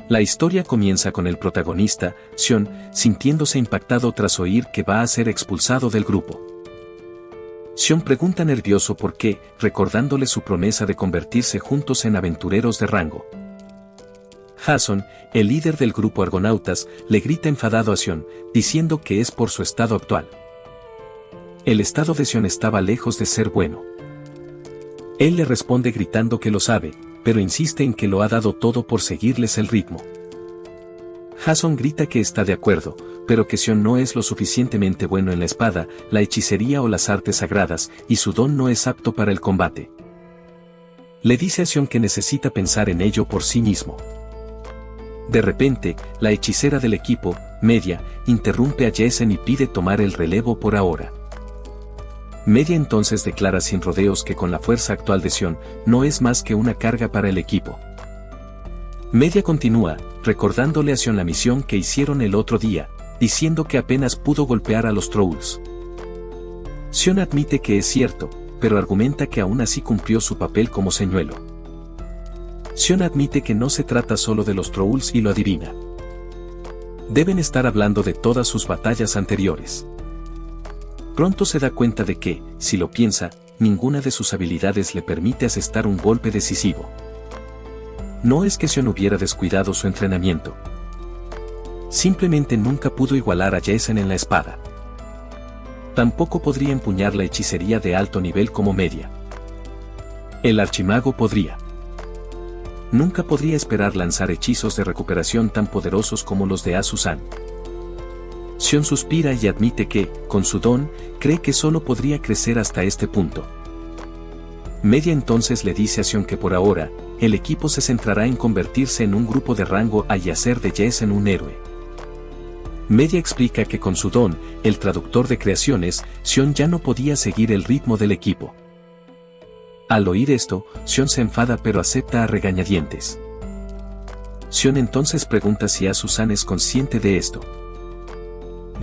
La historia comienza con el protagonista, Sion, sintiéndose impactado tras oír que va a ser expulsado del grupo. Sion pregunta nervioso por qué, recordándole su promesa de convertirse juntos en aventureros de rango. Jason, el líder del grupo Argonautas, le grita enfadado a Sion, diciendo que es por su estado actual. El estado de Sion estaba lejos de ser bueno. Él le responde gritando que lo sabe, pero insiste en que lo ha dado todo por seguirles el ritmo. Jason grita que está de acuerdo, pero que Sion no es lo suficientemente bueno en la espada, la hechicería o las artes sagradas, y su don no es apto para el combate. Le dice a Sion que necesita pensar en ello por sí mismo. De repente, la hechicera del equipo, Media, interrumpe a Jason y pide tomar el relevo por ahora. Media entonces declara sin rodeos que con la fuerza actual de Sion, no es más que una carga para el equipo. Media continúa, recordándole a Sion la misión que hicieron el otro día, diciendo que apenas pudo golpear a los Trolls. Sion admite que es cierto, pero argumenta que aún así cumplió su papel como señuelo. Sion admite que no se trata solo de los Trolls y lo adivina. Deben estar hablando de todas sus batallas anteriores. Pronto se da cuenta de que, si lo piensa, ninguna de sus habilidades le permite asestar un golpe decisivo. No es que Sion hubiera descuidado su entrenamiento. Simplemente nunca pudo igualar a Jason en la espada. Tampoco podría empuñar la hechicería de alto nivel como Media. El archimago podría. Nunca podría esperar lanzar hechizos de recuperación tan poderosos como los de Azusan. Sion suspira y admite que, con su don, cree que solo podría crecer hasta este punto. Media entonces le dice a Sion que por ahora, el equipo se centrará en convertirse en un grupo de rango A y hacer de Jason un héroe. Media explica que con su don, el traductor de creaciones, Sion ya no podía seguir el ritmo del equipo. Al oír esto, Sion se enfada pero acepta a regañadientes. Sion entonces pregunta si Azusan es consciente de esto.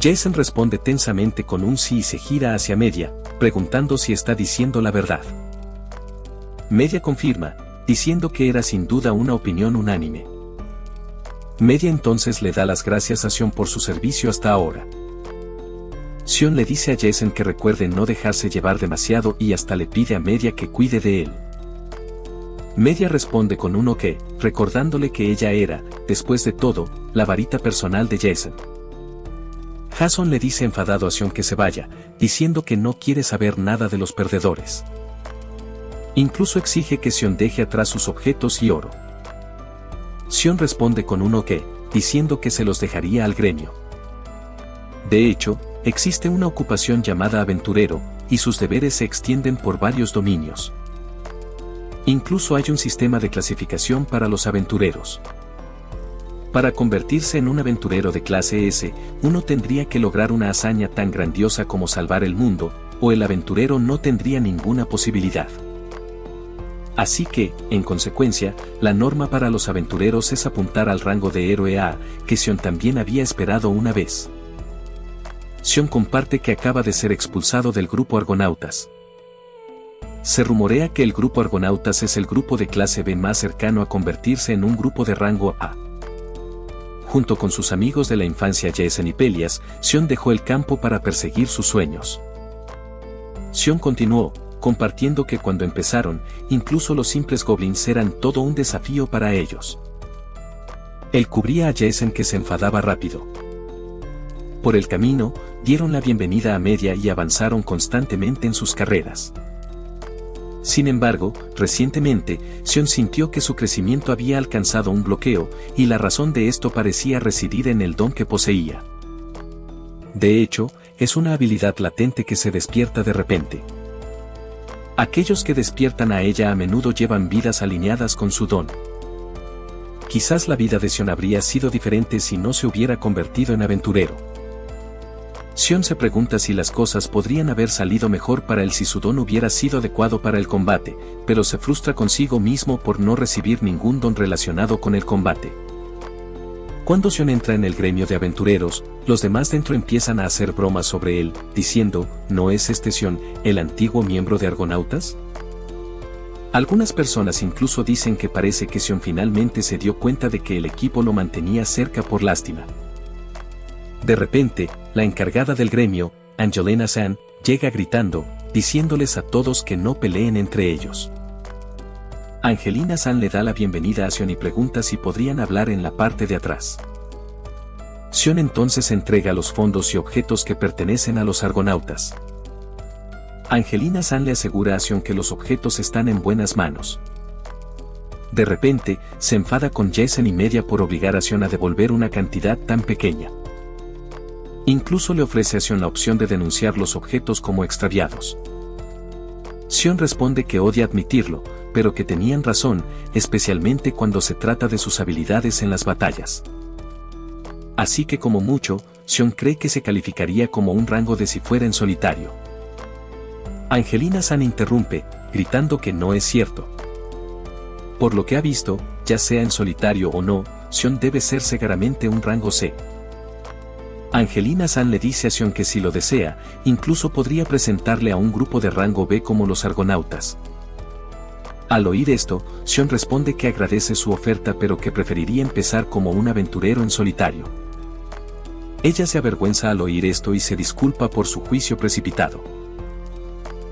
Jason responde tensamente con un sí y se gira hacia Media, preguntando si está diciendo la verdad. Media confirma, diciendo que era sin duda una opinión unánime. Media entonces le da las gracias a Sion por su servicio hasta ahora. Sion le dice a Jason que recuerde no dejarse llevar demasiado y hasta le pide a Media que cuide de él. Media responde con un ok, recordándole que ella era, después de todo, la varita personal de Jason. Jason le dice enfadado a Sion que se vaya, diciendo que no quiere saber nada de los perdedores. Incluso exige que Sion deje atrás sus objetos y oro. Sion responde con un ok, diciendo que se los dejaría al gremio. De hecho, existe una ocupación llamada aventurero, y sus deberes se extienden por varios dominios. Incluso hay un sistema de clasificación para los aventureros. Para convertirse en un aventurero de clase S, uno tendría que lograr una hazaña tan grandiosa como salvar el mundo, o el aventurero no tendría ninguna posibilidad. Así que, en consecuencia, la norma para los aventureros es apuntar al rango de héroe A, que Sion también había esperado una vez. Sion comparte que acaba de ser expulsado del grupo Argonautas. Se rumorea que el grupo Argonautas es el grupo de clase B más cercano a convertirse en un grupo de rango A. Junto con sus amigos de la infancia Jason y Pelias, Sion dejó el campo para perseguir sus sueños. Sion continuó, compartiendo que cuando empezaron, incluso los simples goblins eran todo un desafío para ellos. Él cubría a Jason que se enfadaba rápido. Por el camino, dieron la bienvenida a Media y avanzaron constantemente en sus carreras. Sin embargo, recientemente, Sion sintió que su crecimiento había alcanzado un bloqueo, y la razón de esto parecía residir en el don que poseía. De hecho, es una habilidad latente que se despierta de repente. Aquellos que despiertan a ella a menudo llevan vidas alineadas con su don. Quizás la vida de Sion habría sido diferente si no se hubiera convertido en aventurero. Sion se pregunta si las cosas podrían haber salido mejor para él si su don hubiera sido adecuado para el combate, pero se frustra consigo mismo por no recibir ningún don relacionado con el combate. Cuando Sion entra en el gremio de aventureros, los demás dentro empiezan a hacer bromas sobre él, diciendo, ¿no es este Sion, el antiguo miembro de Argonautas? Algunas personas incluso dicen que parece que Sion finalmente se dio cuenta de que el equipo lo mantenía cerca por lástima. De repente, la encargada del gremio, Angelina San, llega gritando, diciéndoles a todos que no peleen entre ellos. Angelina San le da la bienvenida a Sion y pregunta si podrían hablar en la parte de atrás. Sion entonces entrega los fondos y objetos que pertenecen a los argonautas. Angelina San le asegura a Sion que los objetos están en buenas manos. De repente, se enfada con Jason y media por obligar a Sion a devolver una cantidad tan pequeña. Incluso le ofrece a Sion la opción de denunciar los objetos como extraviados. Sion responde que odia admitirlo, pero que tenían razón, especialmente cuando se trata de sus habilidades en las batallas. Así que como mucho, Sion cree que se calificaría como un rango de si fuera en solitario. Angelina San interrumpe, gritando que no es cierto. Por lo que ha visto, ya sea en solitario o no, Sion debe ser seguramente un rango C. Angelina San le dice a Sion que si lo desea, incluso podría presentarle a un grupo de rango B como los argonautas. Al oír esto, Sion responde que agradece su oferta pero que preferiría empezar como un aventurero en solitario. Ella se avergüenza al oír esto y se disculpa por su juicio precipitado.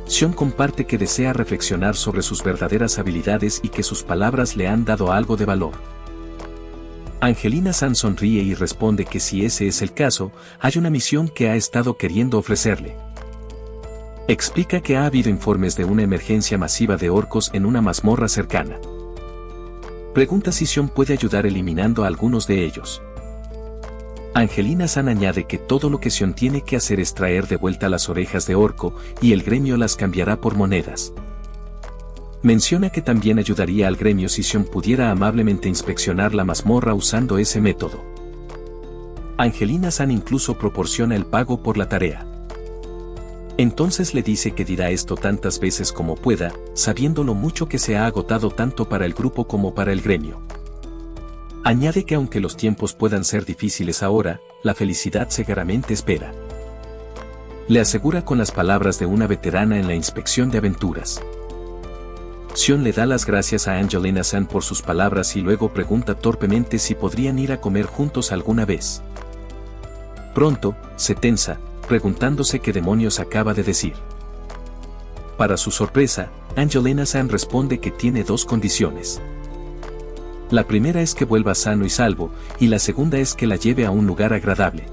Sion comparte que desea reflexionar sobre sus verdaderas habilidades y que sus palabras le han dado algo de valor. Angelina San sonríe y responde que si ese es el caso, hay una misión que ha estado queriendo ofrecerle. Explica que ha habido informes de una emergencia masiva de orcos en una mazmorra cercana. Pregunta si Sion puede ayudar eliminando a algunos de ellos. Angelina San añade que todo lo que Sion tiene que hacer es traer de vuelta las orejas de orco, y el gremio las cambiará por monedas. Menciona que también ayudaría al gremio si Sion pudiera amablemente inspeccionar la mazmorra usando ese método. Angelina San incluso proporciona el pago por la tarea. Entonces le dice que dirá esto tantas veces como pueda, sabiendo lo mucho que se ha agotado tanto para el grupo como para el gremio. Añade que aunque los tiempos puedan ser difíciles ahora, la felicidad seguramente espera. Le asegura con las palabras de una veterana en la inspección de aventuras. Sion le da las gracias a Angelina San por sus palabras y luego pregunta torpemente si podrían ir a comer juntos alguna vez. Pronto, se tensa, preguntándose qué demonios acaba de decir. Para su sorpresa, Angelina San responde que tiene dos condiciones. La primera es que vuelva sano y salvo, y la segunda es que la lleve a un lugar agradable.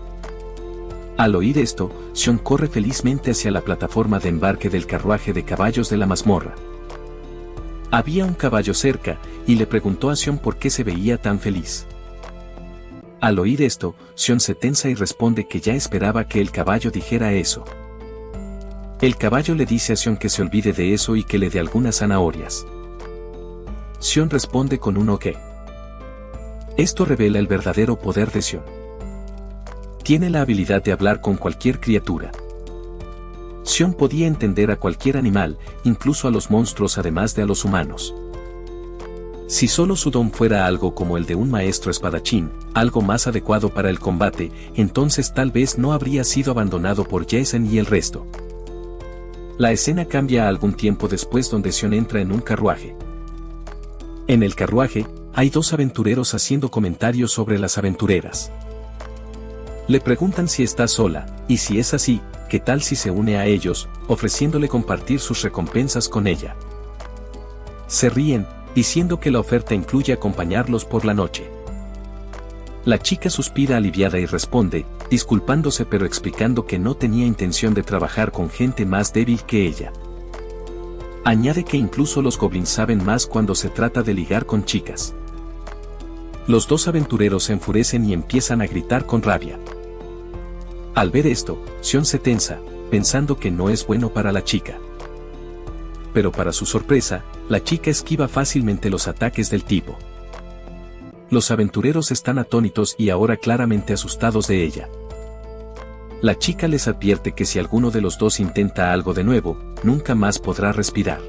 Al oír esto, Sion corre felizmente hacia la plataforma de embarque del carruaje de caballos de la mazmorra. Había un caballo cerca, y le preguntó a Sion por qué se veía tan feliz. Al oír esto, Sion se tensa y responde que ya esperaba que el caballo dijera eso. El caballo le dice a Sion que se olvide de eso y que le dé algunas zanahorias. Sion responde con un ok. Esto revela el verdadero poder de Sion. Tiene la habilidad de hablar con cualquier criatura. Sion podía entender a cualquier animal, incluso a los monstruos además de a los humanos. Si solo su don fuera algo como el de un maestro espadachín, algo más adecuado para el combate, entonces tal vez no habría sido abandonado por Jason y el resto. La escena cambia algún tiempo después donde Sion entra en un carruaje. En el carruaje, hay dos aventureros haciendo comentarios sobre las aventureras. Le preguntan si está sola, y si es así, ¿qué tal si se une a ellos, ofreciéndole compartir sus recompensas con ella? Se ríen, diciendo que la oferta incluye acompañarlos por la noche. La chica suspira aliviada y responde, disculpándose pero explicando que no tenía intención de trabajar con gente más débil que ella. Añade que incluso los goblins saben más cuando se trata de ligar con chicas. Los dos aventureros se enfurecen y empiezan a gritar con rabia. Al ver esto, Sion se tensa, pensando que no es bueno para la chica. Pero para su sorpresa, la chica esquiva fácilmente los ataques del tipo. Los aventureros están atónitos y ahora claramente asustados de ella. La chica les advierte que si alguno de los dos intenta algo de nuevo, nunca más podrá respirar.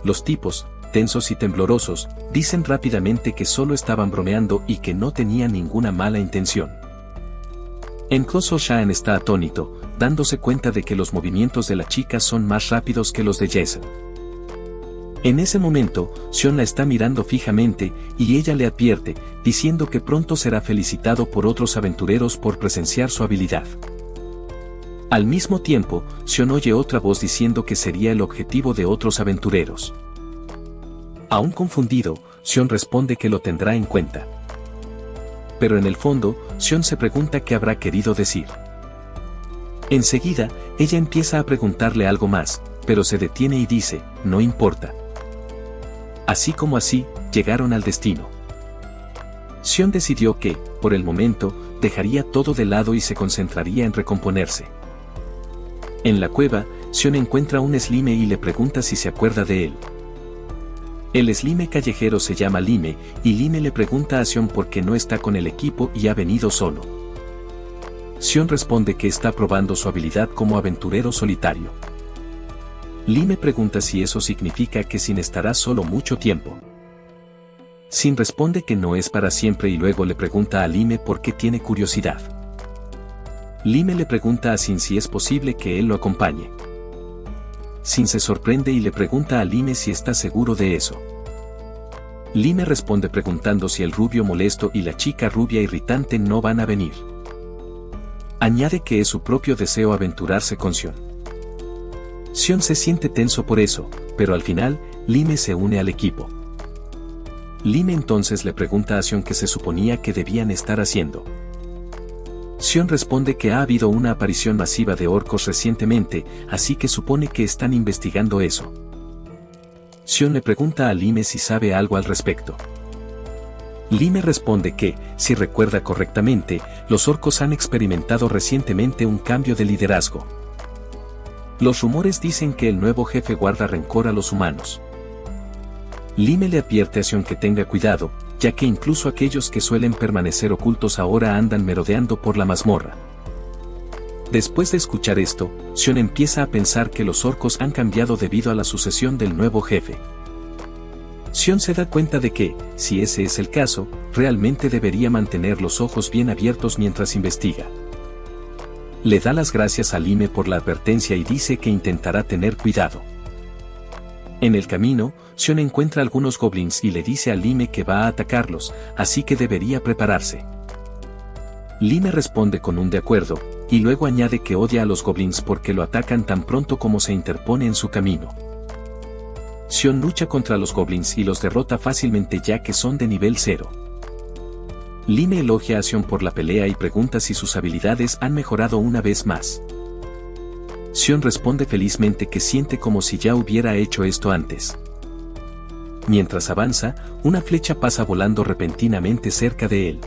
Los tipos, tensos y temblorosos, dicen rápidamente que solo estaban bromeando y que no tenían ninguna mala intención. Incluso Shane está atónito, dándose cuenta de que los movimientos de la chica son más rápidos que los de Jason. En ese momento, Sion la está mirando fijamente, y ella le advierte, diciendo que pronto será felicitado por otros aventureros por presenciar su habilidad. Al mismo tiempo, Sion oye otra voz diciendo que sería el objetivo de otros aventureros. Aún confundido, Sion responde que lo tendrá en cuenta. Pero en el fondo, Sion se pregunta qué habrá querido decir. Enseguida, ella empieza a preguntarle algo más, pero se detiene y dice, no importa. Así como así, llegaron al destino. Sion decidió que, por el momento, dejaría todo de lado y se concentraría en recomponerse. En la cueva, Sion encuentra un Slime y le pregunta si se acuerda de él. El Slime callejero se llama Lime, y Lime le pregunta a Sion por qué no está con el equipo y ha venido solo. Sion responde que está probando su habilidad como aventurero solitario. Lime pregunta si eso significa que Sin estará solo mucho tiempo. Sin responde que no es para siempre y luego le pregunta a Lime por qué tiene curiosidad. Lime le pregunta a Sin si es posible que él lo acompañe. Sin se sorprende y le pregunta a Lime si está seguro de eso. Lime responde preguntando si el rubio molesto y la chica rubia irritante no van a venir. Añade que es su propio deseo aventurarse con Sion. Sion se siente tenso por eso, pero al final, Lime se une al equipo. Lime entonces le pregunta a Sion qué se suponía que debían estar haciendo. Sion responde que ha habido una aparición masiva de orcos recientemente, así que supone que están investigando eso. Sion le pregunta a Lime si sabe algo al respecto. Lime responde que, si recuerda correctamente, los orcos han experimentado recientemente un cambio de liderazgo. Los rumores dicen que el nuevo jefe guarda rencor a los humanos. Lime le advierte a Sion que tenga cuidado, ya que incluso aquellos que suelen permanecer ocultos ahora andan merodeando por la mazmorra. Después de escuchar esto, Sion empieza a pensar que los orcos han cambiado debido a la sucesión del nuevo jefe. Sion se da cuenta de que, si ese es el caso, realmente debería mantener los ojos bien abiertos mientras investiga. Le da las gracias a Lime por la advertencia y dice que intentará tener cuidado. En el camino, Sion encuentra algunos goblins y le dice a Lime que va a atacarlos, así que debería prepararse. Lime responde con un de acuerdo, y luego añade que odia a los goblins porque lo atacan tan pronto como se interpone en su camino. Sion lucha contra los goblins y los derrota fácilmente ya que son de nivel 0. Lime elogia a Sion por la pelea y pregunta si sus habilidades han mejorado una vez más. Sion responde felizmente que siente como si ya hubiera hecho esto antes. Mientras avanza, una flecha pasa volando repentinamente cerca de él.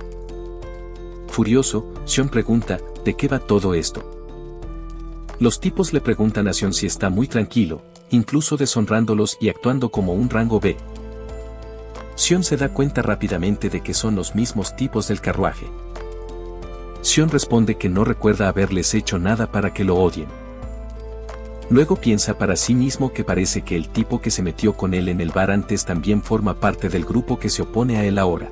Furioso, Sion pregunta, ¿de qué va todo esto? Los tipos le preguntan a Sion si está muy tranquilo, incluso deshonrándolos y actuando como un rango B. Sion se da cuenta rápidamente de que son los mismos tipos del carruaje. Sion responde que no recuerda haberles hecho nada para que lo odien. Luego piensa para sí mismo que parece que el tipo que se metió con él en el bar antes también forma parte del grupo que se opone a él ahora.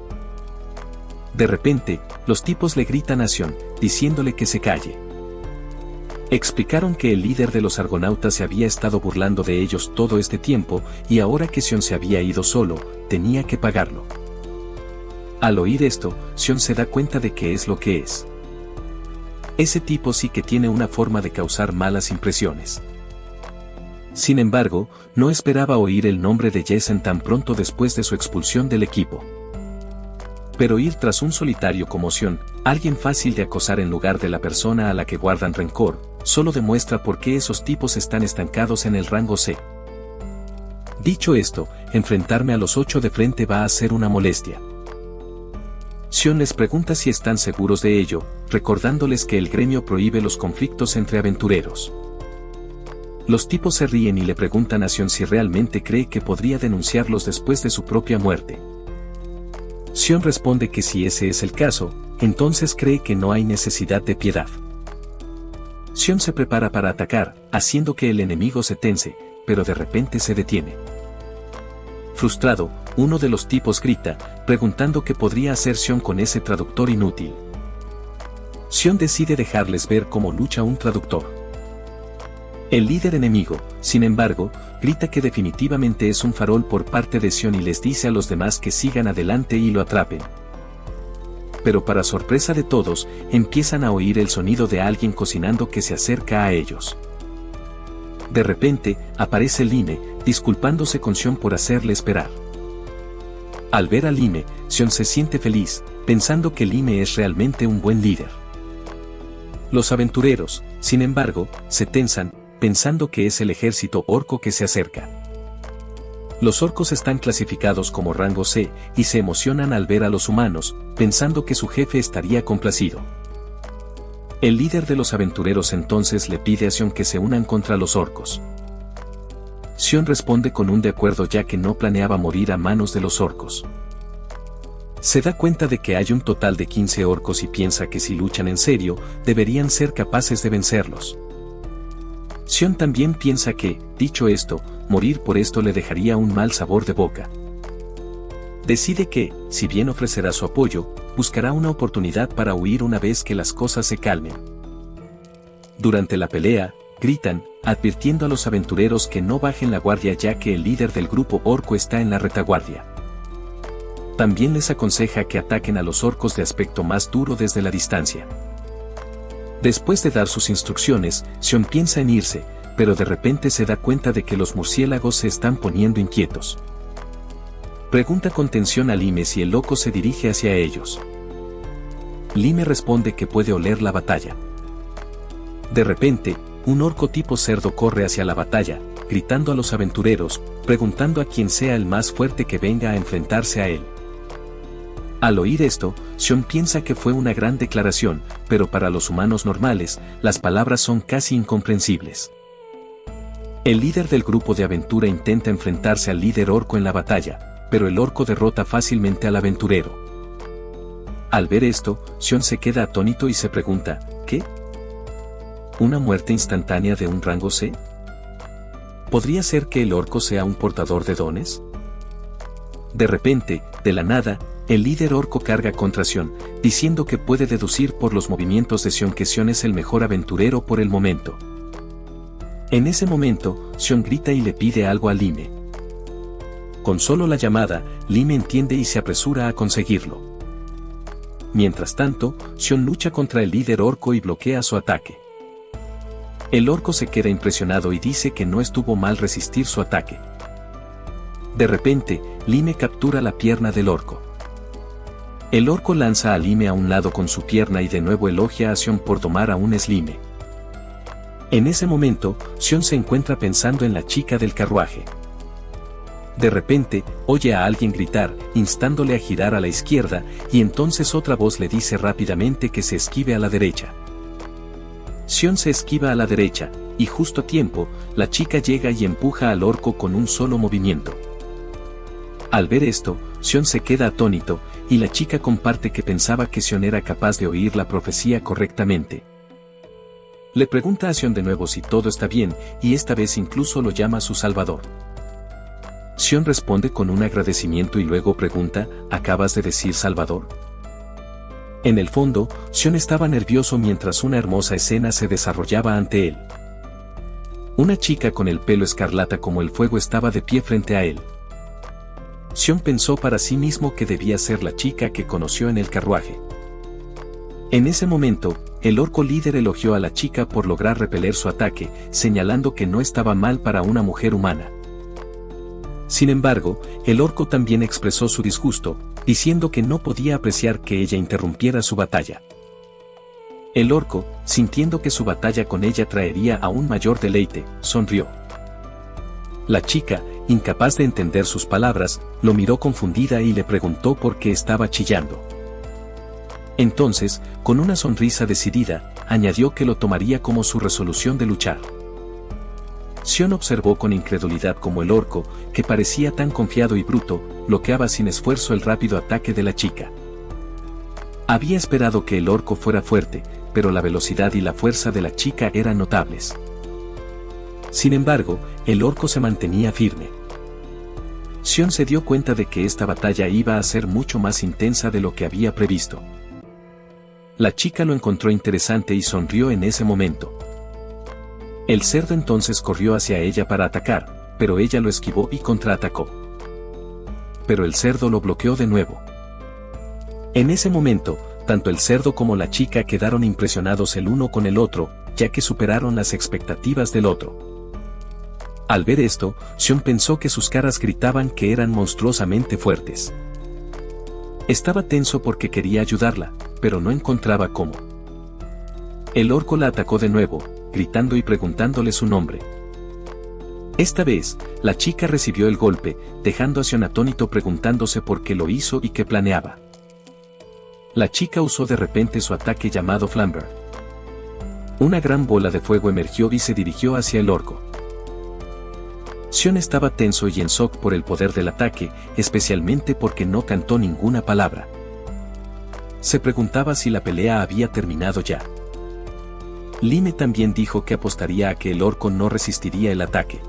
De repente, los tipos le gritan a Sion, diciéndole que se calle. Explicaron que el líder de los argonautas se había estado burlando de ellos todo este tiempo, y ahora que Sion se había ido solo, tenía que pagarlo. Al oír esto, Sion se da cuenta de qué es lo que es. Ese tipo sí que tiene una forma de causar malas impresiones. Sin embargo, no esperaba oír el nombre de Jason tan pronto después de su expulsión del equipo. Pero ir tras un solitario como Sion, alguien fácil de acosar en lugar de la persona a la que guardan rencor, solo demuestra por qué esos tipos están estancados en el rango C. Dicho esto, enfrentarme a los 8 de frente va a ser una molestia. Sion les pregunta si están seguros de ello, recordándoles que el gremio prohíbe los conflictos entre aventureros. Los tipos se ríen y le preguntan a Sion si realmente cree que podría denunciarlos después de su propia muerte. Sion responde que si ese es el caso, entonces cree que no hay necesidad de piedad. Sion se prepara para atacar, haciendo que el enemigo se tense, pero de repente se detiene. Frustrado, uno de los tipos grita, preguntando qué podría hacer Sion con ese traductor inútil. Sion decide dejarles ver cómo lucha un traductor. El líder enemigo, sin embargo, grita que definitivamente es un farol por parte de Sion y les dice a los demás que sigan adelante y lo atrapen. Pero para sorpresa de todos, empiezan a oír el sonido de alguien cocinando que se acerca a ellos. De repente, aparece Lime, disculpándose con Sion por hacerle esperar. Al ver a Lime, Sion se siente feliz, pensando que Lime es realmente un buen líder. Los aventureros, sin embargo, se tensan, pensando que es el ejército orco que se acerca. Los orcos están clasificados como rango C, y se emocionan al ver a los humanos, pensando que su jefe estaría complacido. El líder de los aventureros entonces le pide a Sion que se unan contra los orcos. Sion responde con un de acuerdo ya que no planeaba morir a manos de los orcos. Se da cuenta de que hay un total de 15 orcos y piensa que si luchan en serio, deberían ser capaces de vencerlos. Sion también piensa que, dicho esto, morir por esto le dejaría un mal sabor de boca. Decide que, si bien ofrecerá su apoyo, buscará una oportunidad para huir una vez que las cosas se calmen. Durante la pelea, gritan, advirtiendo a los aventureros que no bajen la guardia ya que el líder del grupo orco está en la retaguardia. También les aconseja que ataquen a los orcos de aspecto más duro desde la distancia. Después de dar sus instrucciones, Sion piensa en irse, pero de repente se da cuenta de que los murciélagos se están poniendo inquietos. Pregunta con tensión a Lime si el loco se dirige hacia ellos. Lime responde que puede oler la batalla. De repente, un orco tipo cerdo corre hacia la batalla, gritando a los aventureros, preguntando a quien sea el más fuerte que venga a enfrentarse a él. Al oír esto, Sion piensa que fue una gran declaración, pero para los humanos normales, las palabras son casi incomprensibles. El líder del grupo de aventura intenta enfrentarse al líder orco en la batalla, pero el orco derrota fácilmente al aventurero. Al ver esto, Sion se queda atónito y se pregunta, ¿qué? ¿Una muerte instantánea de un rango C? ¿Podría ser que el orco sea un portador de dones? De repente, de la nada, el líder orco carga contra Sion, diciendo que puede deducir por los movimientos de Sion que Sion es el mejor aventurero por el momento. En ese momento, Sion grita y le pide algo a Lime. Con solo la llamada, Lime entiende y se apresura a conseguirlo. Mientras tanto, Sion lucha contra el líder orco y bloquea su ataque. El orco se queda impresionado y dice que no estuvo mal resistir su ataque. De repente, Lime captura la pierna del orco. El orco lanza a Lime a un lado con su pierna y de nuevo elogia a Sion por domar a un Slime. En ese momento, Sion se encuentra pensando en la chica del carruaje. De repente, oye a alguien gritar, instándole a girar a la izquierda, y entonces otra voz le dice rápidamente que se esquive a la derecha. Sion se esquiva a la derecha, y justo a tiempo, la chica llega y empuja al orco con un solo movimiento. Al ver esto, Sion se queda atónito, y la chica comparte que pensaba que Sion era capaz de oír la profecía correctamente. Le pregunta a Sion de nuevo si todo está bien, y esta vez incluso lo llama su salvador. Sion responde con un agradecimiento y luego pregunta, ¿acabas de decir salvador? En el fondo, Sion estaba nervioso mientras una hermosa escena se desarrollaba ante él. Una chica con el pelo escarlata como el fuego estaba de pie frente a él. Sion pensó para sí mismo que debía ser la chica que conoció en el carruaje. En ese momento, el orco líder elogió a la chica por lograr repeler su ataque, señalando que no estaba mal para una mujer humana. Sin embargo, el orco también expresó su disgusto, diciendo que no podía apreciar que ella interrumpiera su batalla. El orco, sintiendo que su batalla con ella traería aún mayor deleite, sonrió. La chica, incapaz de entender sus palabras, lo miró confundida y le preguntó por qué estaba chillando. Entonces, con una sonrisa decidida, añadió que lo tomaría como su resolución de luchar. Sion observó con incredulidad cómo el orco, que parecía tan confiado y bruto, bloqueaba sin esfuerzo el rápido ataque de la chica. Había esperado que el orco fuera fuerte, pero la velocidad y la fuerza de la chica eran notables. Sin embargo, el orco se mantenía firme. Sion se dio cuenta de que esta batalla iba a ser mucho más intensa de lo que había previsto. La chica lo encontró interesante y sonrió en ese momento. El cerdo entonces corrió hacia ella para atacar, pero ella lo esquivó y contraatacó. Pero el cerdo lo bloqueó de nuevo. En ese momento, tanto el cerdo como la chica quedaron impresionados el uno con el otro, ya que superaron las expectativas del otro. Al ver esto, Xion pensó que sus caras gritaban que eran monstruosamente fuertes. Estaba tenso porque quería ayudarla, pero no encontraba cómo. El orco la atacó de nuevo, gritando y preguntándole su nombre. Esta vez, la chica recibió el golpe, dejando a Xion atónito preguntándose por qué lo hizo y qué planeaba. La chica usó de repente su ataque llamado Flamber. Una gran bola de fuego emergió y se dirigió hacia el orco. Xion estaba tenso y en shock por el poder del ataque, especialmente porque no cantó ninguna palabra. Se preguntaba si la pelea había terminado ya. Lime también dijo que apostaría a que el orco no resistiría el ataque.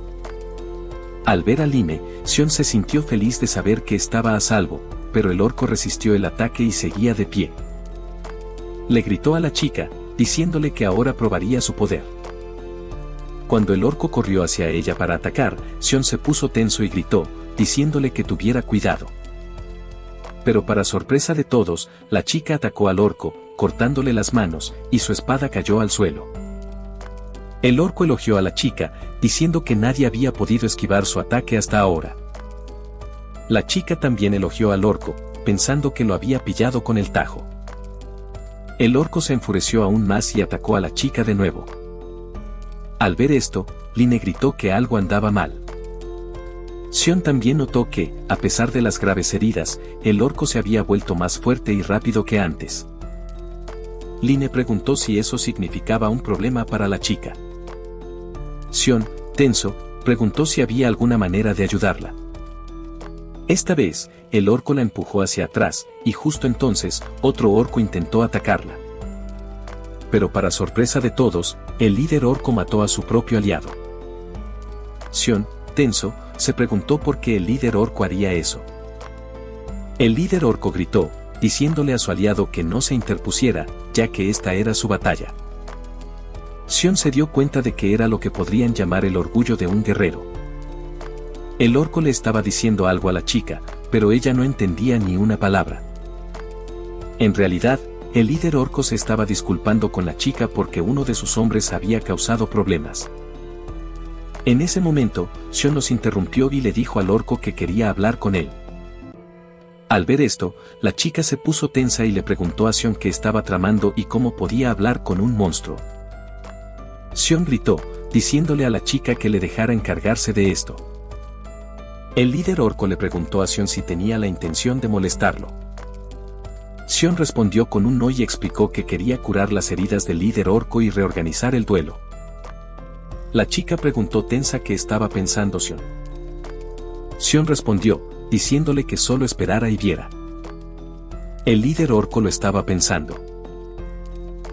Al ver a Lime, Xion se sintió feliz de saber que estaba a salvo, pero el orco resistió el ataque y seguía de pie. Le gritó a la chica, diciéndole que ahora probaría su poder. Cuando el orco corrió hacia ella para atacar, Xion se puso tenso y gritó, diciéndole que tuviera cuidado. Pero para sorpresa de todos, la chica atacó al orco, cortándole las manos, y su espada cayó al suelo. El orco elogió a la chica, diciendo que nadie había podido esquivar su ataque hasta ahora. La chica también elogió al orco, pensando que lo había pillado con el tajo. El orco se enfureció aún más y atacó a la chica de nuevo. Al ver esto, Line gritó que algo andaba mal. Xion también notó que, a pesar de las graves heridas, el orco se había vuelto más fuerte y rápido que antes. Line preguntó si eso significaba un problema para la chica. Xion, tenso, preguntó si había alguna manera de ayudarla. Esta vez, el orco la empujó hacia atrás, y justo entonces, otro orco intentó atacarla. Pero para sorpresa de todos, el líder orco mató a su propio aliado. Xion, tenso, se preguntó por qué el líder orco haría eso. El líder orco gritó, diciéndole a su aliado que no se interpusiera, ya que esta era su batalla. Xion se dio cuenta de que era lo que podrían llamar el orgullo de un guerrero. El orco le estaba diciendo algo a la chica, pero ella no entendía ni una palabra. En realidad, el líder orco se estaba disculpando con la chica porque uno de sus hombres había causado problemas. En ese momento, Xion los interrumpió y le dijo al orco que quería hablar con él. Al ver esto, la chica se puso tensa y le preguntó a Xion qué estaba tramando y cómo podía hablar con un monstruo. Xion gritó, diciéndole a la chica que le dejara encargarse de esto. El líder orco le preguntó a Xion si tenía la intención de molestarlo. Xion respondió con un no y explicó que quería curar las heridas del líder orco y reorganizar el duelo. La chica preguntó tensa qué estaba pensando Xion. Xion respondió, diciéndole que solo esperara y viera. El líder orco lo estaba pensando.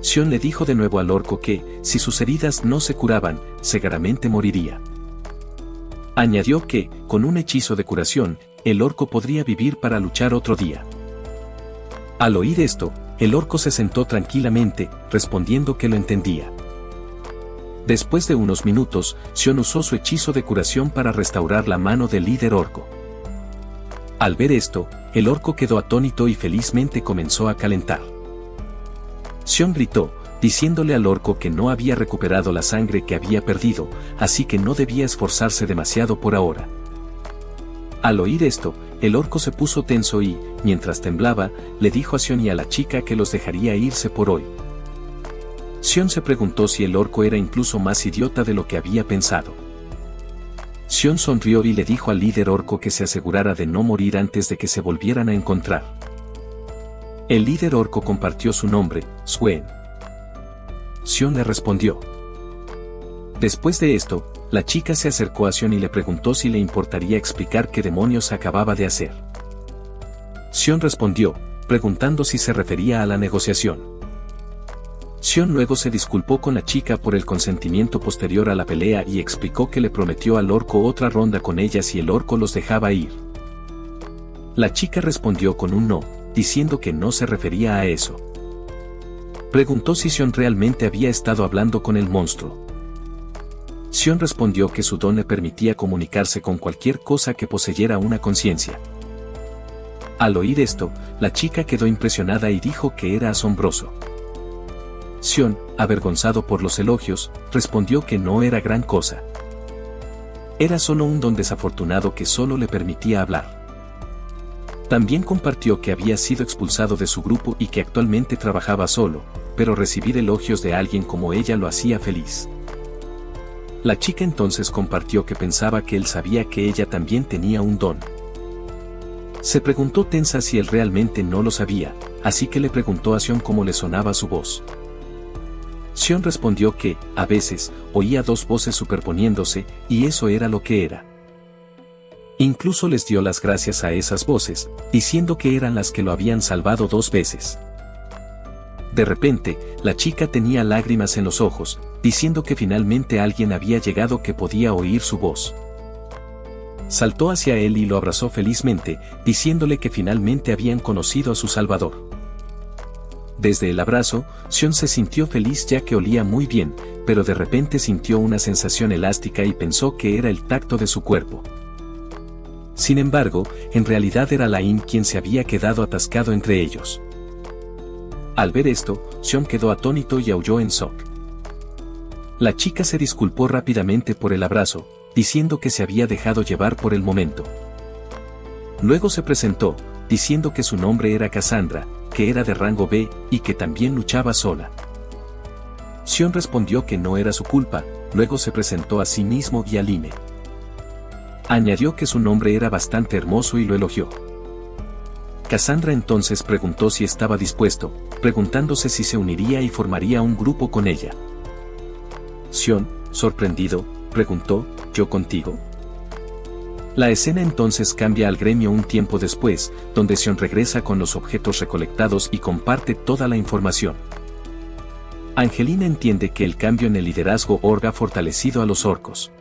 Xion le dijo de nuevo al orco que, si sus heridas no se curaban, seguramente moriría. Añadió que, con un hechizo de curación, el orco podría vivir para luchar otro día. Al oír esto, el orco se sentó tranquilamente, respondiendo que lo entendía. Después de unos minutos, Xion usó su hechizo de curación para restaurar la mano del líder orco. Al ver esto, el orco quedó atónito y felizmente comenzó a calentar. Xion gritó, diciéndole al orco que no había recuperado la sangre que había perdido, así que no debía esforzarse demasiado por ahora. Al oír esto, el orco se puso tenso y, mientras temblaba, le dijo a Xion y a la chica que los dejaría irse por hoy. Xion se preguntó si el orco era incluso más idiota de lo que había pensado. Xion sonrió y le dijo al líder orco que se asegurara de no morir antes de que se volvieran a encontrar. El líder orco compartió su nombre, Swen. Xion le respondió. Después de esto, la chica se acercó a Xion y le preguntó si le importaría explicar qué demonios acababa de hacer. Xion respondió, preguntando si se refería a la negociación. Xion luego se disculpó con la chica por el consentimiento posterior a la pelea y explicó que le prometió al orco otra ronda con ella si el orco los dejaba ir. La chica respondió con un no, diciendo que no se refería a eso. Preguntó si Xion realmente había estado hablando con el monstruo. Sion respondió que su don le permitía comunicarse con cualquier cosa que poseyera una conciencia. Al oír esto, la chica quedó impresionada y dijo que era asombroso. Sion, avergonzado por los elogios, respondió que no era gran cosa. Era solo un don desafortunado que solo le permitía hablar. También compartió que había sido expulsado de su grupo y que actualmente trabajaba solo, pero recibir elogios de alguien como ella lo hacía feliz. La chica entonces compartió que pensaba que él sabía que ella también tenía un don. Se preguntó tensa si él realmente no lo sabía, así que le preguntó a Sion cómo le sonaba su voz. Sion respondió que, a veces, oía dos voces superponiéndose, y eso era lo que era. Incluso les dio las gracias a esas voces, diciendo que eran las que lo habían salvado 2 veces. De repente, la chica tenía lágrimas en los ojos, diciendo que finalmente alguien había llegado que podía oír su voz. Saltó hacia él y lo abrazó felizmente, diciéndole que finalmente habían conocido a su Salvador. Desde el abrazo, Sion se sintió feliz ya que olía muy bien, pero de repente sintió una sensación elástica y pensó que era el tacto de su cuerpo. Sin embargo, en realidad era Lain quien se había quedado atascado entre ellos. Al ver esto, Sion quedó atónito y aulló en shock. La chica se disculpó rápidamente por el abrazo, diciendo que se había dejado llevar por el momento. Luego se presentó, diciendo que su nombre era Cassandra, que era de rango B, y que también luchaba sola. Sion respondió que no era su culpa, luego se presentó a sí mismo y a Lime. Añadió que su nombre era bastante hermoso y lo elogió. Cassandra entonces preguntó si estaba dispuesto, preguntándose si se uniría y formaría un grupo con ella. Sion, sorprendido, preguntó, ¿yo contigo? La escena entonces cambia al gremio un tiempo después, donde Sion regresa con los objetos recolectados y comparte toda la información. Angelina entiende que el cambio en el liderazgo orga ha fortalecido a los orcos.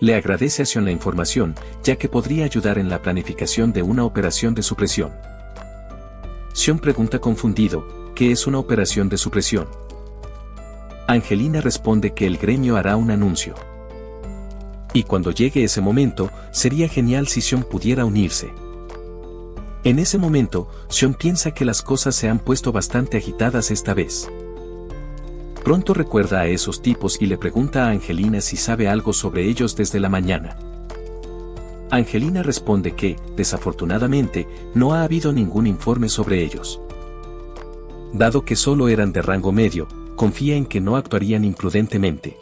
Le agradece a Sion la información, ya que podría ayudar en la planificación de una operación de supresión. Sion pregunta confundido, ¿qué es una operación de supresión? Angelina responde que el gremio hará un anuncio. Y cuando llegue ese momento, sería genial si Sion pudiera unirse. En ese momento, Sion piensa que las cosas se han puesto bastante agitadas esta vez. Pronto recuerda a esos tipos y le pregunta a Angelina si sabe algo sobre ellos desde la mañana. Angelina responde que, desafortunadamente, no ha habido ningún informe sobre ellos. Dado que solo eran de rango medio, confía en que no actuarían imprudentemente.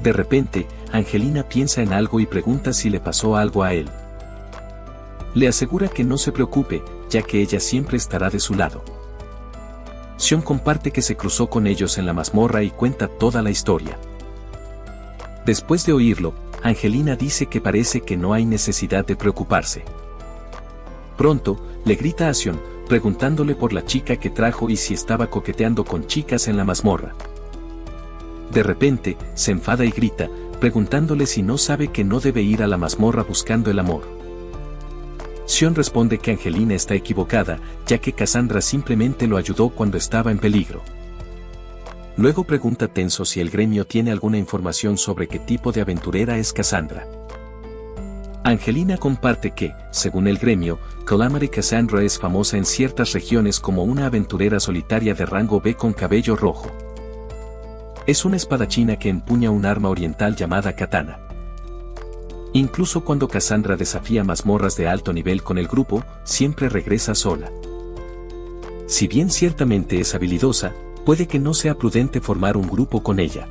De repente, Angelina piensa en algo y pregunta si le pasó algo a él. Le asegura que no se preocupe, ya que ella siempre estará de su lado. Sion comparte que se cruzó con ellos en la mazmorra y cuenta toda la historia. Después de oírlo, Angelina dice que parece que no hay necesidad de preocuparse. Pronto, le grita a Sion, preguntándole por la chica que trajo y si estaba coqueteando con chicas en la mazmorra. De repente, se enfada y grita, preguntándole si no sabe que no debe ir a la mazmorra buscando el amor. Sion responde que Angelina está equivocada, ya que Cassandra simplemente lo ayudó cuando estaba en peligro. Luego pregunta tenso si el gremio tiene alguna información sobre qué tipo de aventurera es Cassandra. Angelina comparte que, según el gremio, Calamity Cassandra es famosa en ciertas regiones como una aventurera solitaria de rango B con cabello rojo. Es una espadachina que empuña un arma oriental llamada katana. Incluso cuando Cassandra desafía mazmorras de alto nivel con el grupo, siempre regresa sola. Si bien ciertamente es habilidosa, puede que no sea prudente formar un grupo con ella.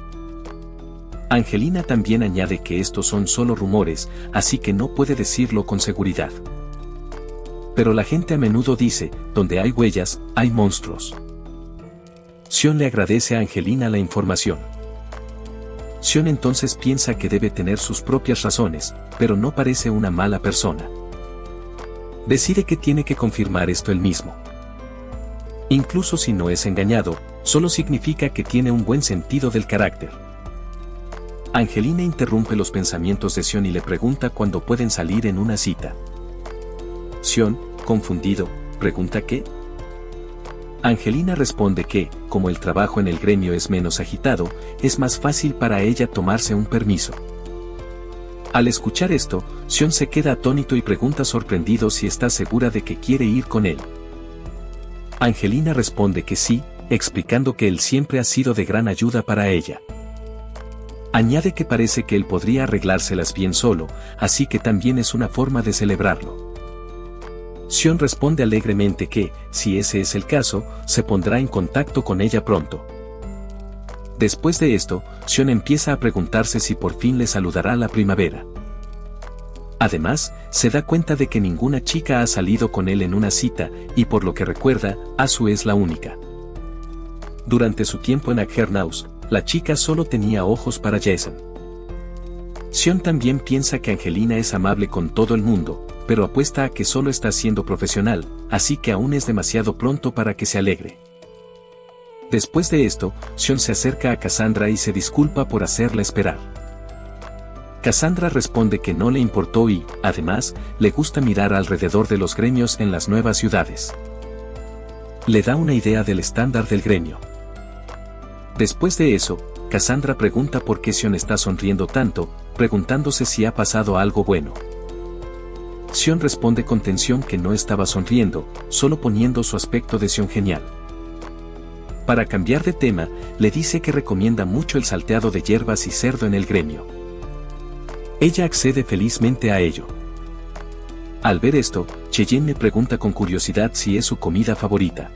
Angelina también añade que estos son solo rumores, así que no puede decirlo con seguridad. Pero la gente a menudo dice, donde hay huellas, hay monstruos. Sion le agradece a Angelina la información. Sion entonces piensa que debe tener sus propias razones, pero no parece una mala persona. Decide que tiene que confirmar esto él mismo. Incluso si no es engañado, solo significa que tiene un buen sentido del carácter. Angelina interrumpe los pensamientos de Sion y le pregunta cuándo pueden salir en una cita. Sion, confundido, pregunta qué. Angelina responde que, como el trabajo en el gremio es menos agitado, es más fácil para ella tomarse un permiso. Al escuchar esto, Sion se queda atónito y pregunta sorprendido si está segura de que quiere ir con él. Angelina responde que sí, explicando que él siempre ha sido de gran ayuda para ella. Añade que parece que él podría arreglárselas bien solo, así que también es una forma de celebrarlo. Sion responde alegremente que, si ese es el caso, se pondrá en contacto con ella pronto. Después de esto, Sion empieza a preguntarse si por fin le saludará la primavera. Además, se da cuenta de que ninguna chica ha salido con él en una cita, y por lo que recuerda, Asu es la única. Durante su tiempo en Achernaus, la chica solo tenía ojos para Jason. Sion también piensa que Angelina es amable con todo el mundo, pero apuesta a que solo está siendo profesional, así que aún es demasiado pronto para que se alegre. Después de esto, Sion se acerca a Cassandra y se disculpa por hacerla esperar. Cassandra responde que no le importó y, además, le gusta mirar alrededor de los gremios en las nuevas ciudades. Le da una idea del estándar del gremio. Después de eso, Cassandra pregunta por qué Sion está sonriendo tanto, preguntándose si ha pasado algo bueno. Sion responde con tensión que no estaba sonriendo, solo poniendo su aspecto de Sion genial. Para cambiar de tema, le dice que recomienda mucho el salteado de hierbas y cerdo en el gremio. Ella accede felizmente a ello. Al ver esto, Cheyenne me pregunta con curiosidad si es su comida favorita.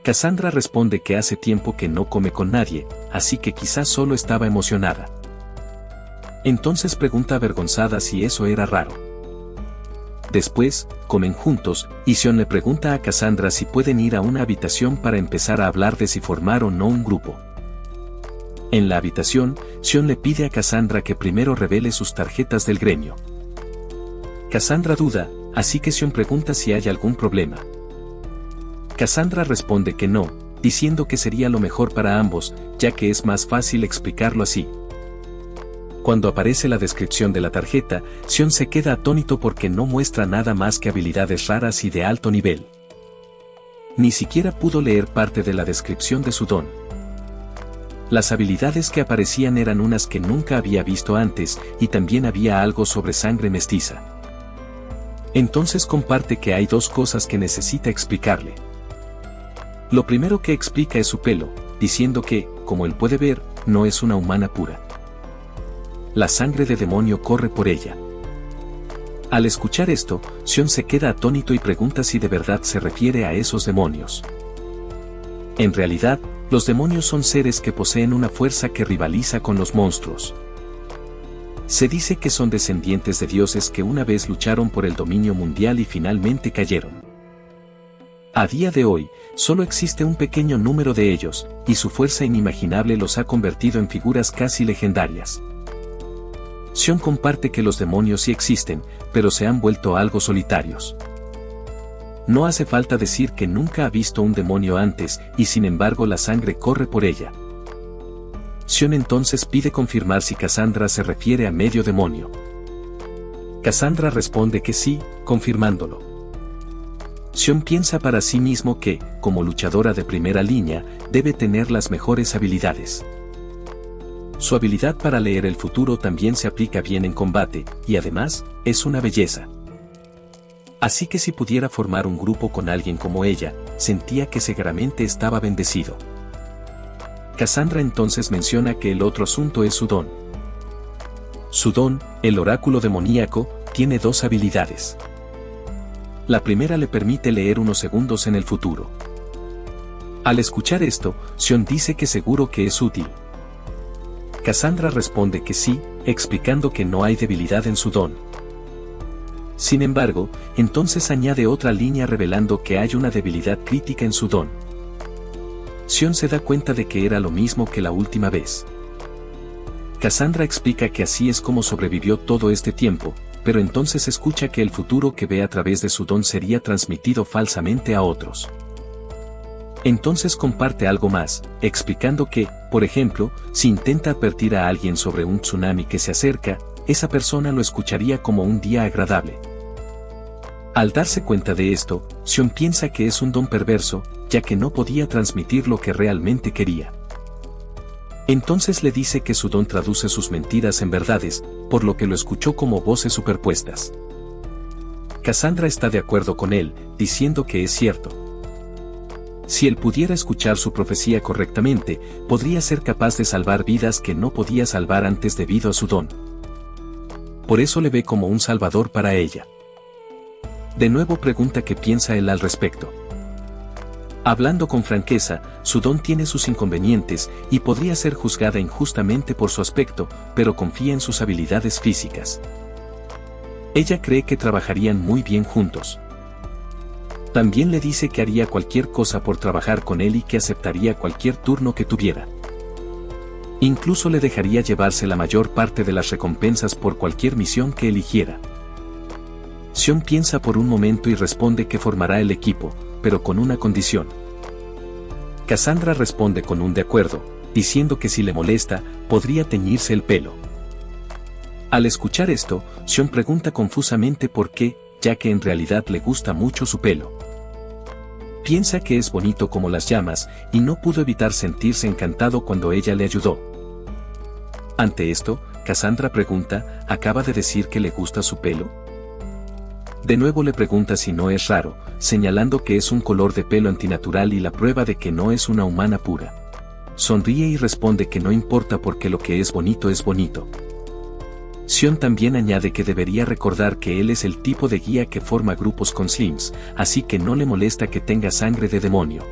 Cassandra responde que hace tiempo que no come con nadie, así que quizás solo estaba emocionada. Entonces pregunta avergonzada si eso era raro. Después, comen juntos, y Sion le pregunta a Cassandra si pueden ir a una habitación para empezar a hablar de si formar o no un grupo. En la habitación, Sion le pide a Cassandra que primero revele sus tarjetas del gremio. Cassandra duda, así que Sion pregunta si hay algún problema. Cassandra responde que no, diciendo que sería lo mejor para ambos, ya que es más fácil explicarlo así. Cuando aparece la descripción de la tarjeta, Sion se queda atónito porque no muestra nada más que habilidades raras y de alto nivel. Ni siquiera pudo leer parte de la descripción de su don. Las habilidades que aparecían eran unas que nunca había visto antes, y también había algo sobre sangre mestiza. Entonces comparte que hay dos cosas que necesita explicarle. Lo primero que explica es su pelo, diciendo que, como él puede ver, no es una humana pura. La sangre de demonio corre por ella. Al escuchar esto, Sion se queda atónito y pregunta si de verdad se refiere a esos demonios. En realidad, los demonios son seres que poseen una fuerza que rivaliza con los monstruos. Se dice que son descendientes de dioses que una vez lucharon por el dominio mundial y finalmente cayeron. A día de hoy, solo existe un pequeño número de ellos, y su fuerza inimaginable los ha convertido en figuras casi legendarias. Sion comparte que los demonios sí existen, pero se han vuelto algo solitarios. No hace falta decir que nunca ha visto un demonio antes, y sin embargo la sangre corre por ella. Sion entonces pide confirmar si Cassandra se refiere a medio demonio. Cassandra responde que sí, confirmándolo. Sion piensa para sí mismo que, como luchadora de primera línea, debe tener las mejores habilidades. Su habilidad para leer el futuro también se aplica bien en combate, y además, es una belleza. Así que si pudiera formar un grupo con alguien como ella, sentía que seguramente estaba bendecido. Cassandra entonces menciona que el otro asunto es su don. Su don, el oráculo demoníaco, tiene dos habilidades. La primera le permite leer unos segundos en el futuro. Al escuchar esto, Sion dice que seguro que es útil. Cassandra responde que sí, explicando que no hay debilidad en su don. Sin embargo, entonces añade otra línea revelando que hay una debilidad crítica en su don. Sion se da cuenta de que era lo mismo que la última vez. Cassandra explica que así es como sobrevivió todo este tiempo, pero entonces escucha que el futuro que ve a través de su don sería transmitido falsamente a otros. Entonces comparte algo más, explicando que, por ejemplo, si intenta advertir a alguien sobre un tsunami que se acerca, esa persona lo escucharía como un día agradable. Al darse cuenta de esto, Sion piensa que es un don perverso, ya que no podía transmitir lo que realmente quería. Entonces le dice que su don traduce sus mentiras en verdades, por lo que lo escuchó como voces superpuestas. Cassandra está de acuerdo con él, diciendo que es cierto. Si él pudiera escuchar su profecía correctamente, podría ser capaz de salvar vidas que no podía salvar antes debido a su don. Por eso le ve como un salvador para ella. De nuevo pregunta qué piensa él al respecto. Hablando con franqueza, su don tiene sus inconvenientes y podría ser juzgada injustamente por su aspecto, pero confía en sus habilidades físicas. Ella cree que trabajarían muy bien juntos. También le dice que haría cualquier cosa por trabajar con él y que aceptaría cualquier turno que tuviera. Incluso le dejaría llevarse la mayor parte de las recompensas por cualquier misión que eligiera. Sion piensa por un momento y responde que formará el equipo, pero con una condición. Cassandra responde con un de acuerdo, diciendo que si le molesta, podría teñirse el pelo. Al escuchar esto, Sion pregunta confusamente por qué, ya que en realidad le gusta mucho su pelo. Piensa que es bonito como las llamas, y no pudo evitar sentirse encantado cuando ella le ayudó. Ante esto, Cassandra pregunta, ¿acaba de decir que le gusta su pelo? De nuevo le pregunta si no es raro, señalando que es un color de pelo antinatural y la prueba de que no es una humana pura. Sonríe y responde que no importa porque lo que es bonito es bonito. Sion también añade que debería recordar que él es el tipo de guía que forma grupos con Slims, así que no le molesta que tenga sangre de demonio.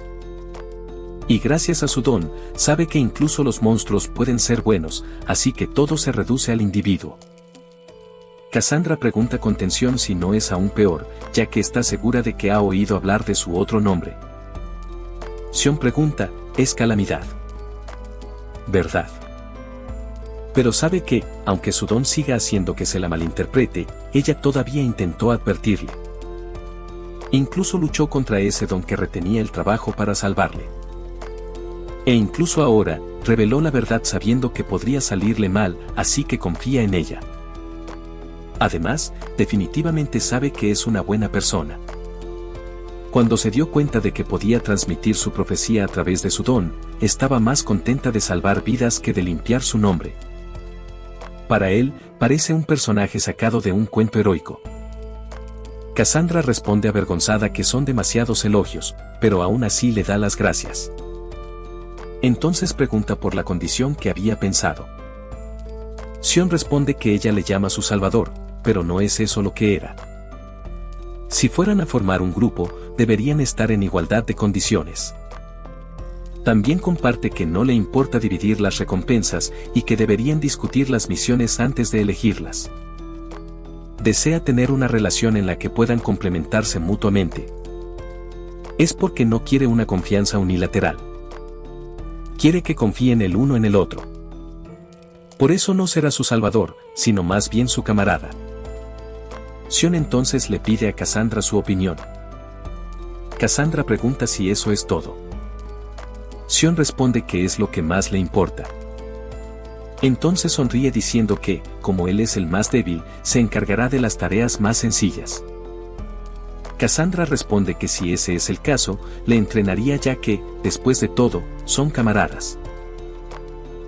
Y gracias a su don, sabe que incluso los monstruos pueden ser buenos, así que todo se reduce al individuo. Cassandra pregunta con tensión si no es aún peor, ya que está segura de que ha oído hablar de su otro nombre. Sion pregunta, es Calamidad. ¿Verdad? Pero sabe que, aunque su don siga haciendo que se la malinterprete, ella todavía intentó advertirle. Incluso luchó contra ese don que retenía el trabajo para salvarle. E incluso ahora, reveló la verdad sabiendo que podría salirle mal, así que confía en ella. Además, definitivamente sabe que es una buena persona. Cuando se dio cuenta de que podía transmitir su profecía a través de su don, estaba más contenta de salvar vidas que de limpiar su nombre. Para él, parece un personaje sacado de un cuento heroico. Cassandra responde avergonzada que son demasiados elogios, pero aún así le da las gracias. Entonces pregunta por la condición que había pensado. Sion responde que ella le llama su salvador, pero no es eso lo que era. Si fueran a formar un grupo, deberían estar en igualdad de condiciones. También comparte que no le importa dividir las recompensas y que deberían discutir las misiones antes de elegirlas. Desea tener una relación en la que puedan complementarse mutuamente. Es porque no quiere una confianza unilateral. Quiere que confíen el uno en el otro. Por eso no será su salvador, sino más bien su camarada. Sion entonces le pide a Cassandra su opinión. Cassandra pregunta si eso es todo. Sion responde que es lo que más le importa. Entonces sonríe diciendo que, como él es el más débil, se encargará de las tareas más sencillas. Cassandra responde que si ese es el caso, le entrenaría ya que, después de todo, son camaradas.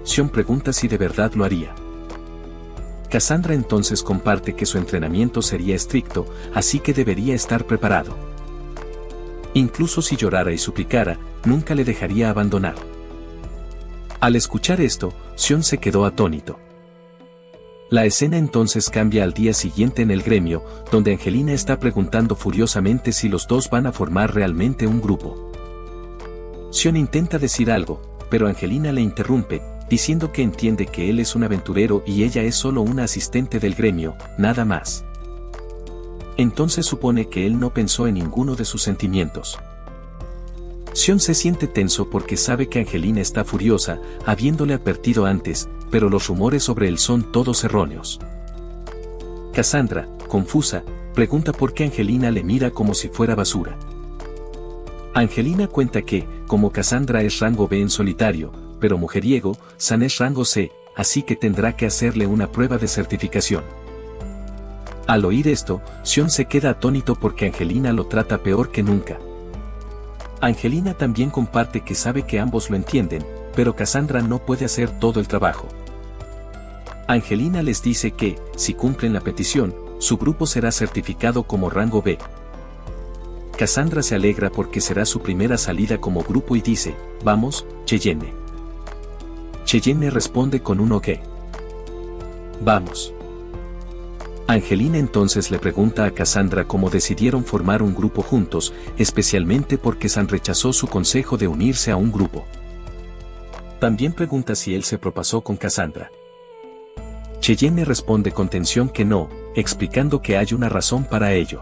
Sion pregunta si de verdad lo haría. Cassandra entonces comparte que su entrenamiento sería estricto, así que debería estar preparado. Incluso si llorara y suplicara, nunca le dejaría abandonar. Al escuchar esto, Sion se quedó atónito. La escena entonces cambia al día siguiente en el gremio, donde Angelina está preguntando furiosamente si los dos van a formar realmente un grupo. Sion intenta decir algo, pero Angelina le interrumpe, diciendo que entiende que él es un aventurero y ella es solo una asistente del gremio, nada más. Entonces supone que él no pensó en ninguno de sus sentimientos. Sion se siente tenso porque sabe que Angelina está furiosa, habiéndole advertido antes, pero los rumores sobre él son todos erróneos. Cassandra, confusa, pregunta por qué Angelina le mira como si fuera basura. Angelina cuenta que, como Cassandra es rango B en solitario, pero mujeriego, San es rango C, así que tendrá que hacerle una prueba de certificación. Al oír esto, Sion se queda atónito porque Angelina lo trata peor que nunca. Angelina también comparte que sabe que ambos lo entienden, pero Cassandra no puede hacer todo el trabajo. Angelina les dice que, si cumplen la petición, su grupo será certificado como rango B. Cassandra se alegra porque será su primera salida como grupo y dice, vamos, Cheyenne. Cheyenne responde con un ok. Vamos. Angelina entonces le pregunta a Cassandra cómo decidieron formar un grupo juntos, especialmente porque Sam rechazó su consejo de unirse a un grupo. También pregunta si él se propasó con Cassandra. Cheyenne responde con tensión que no, explicando que hay una razón para ello.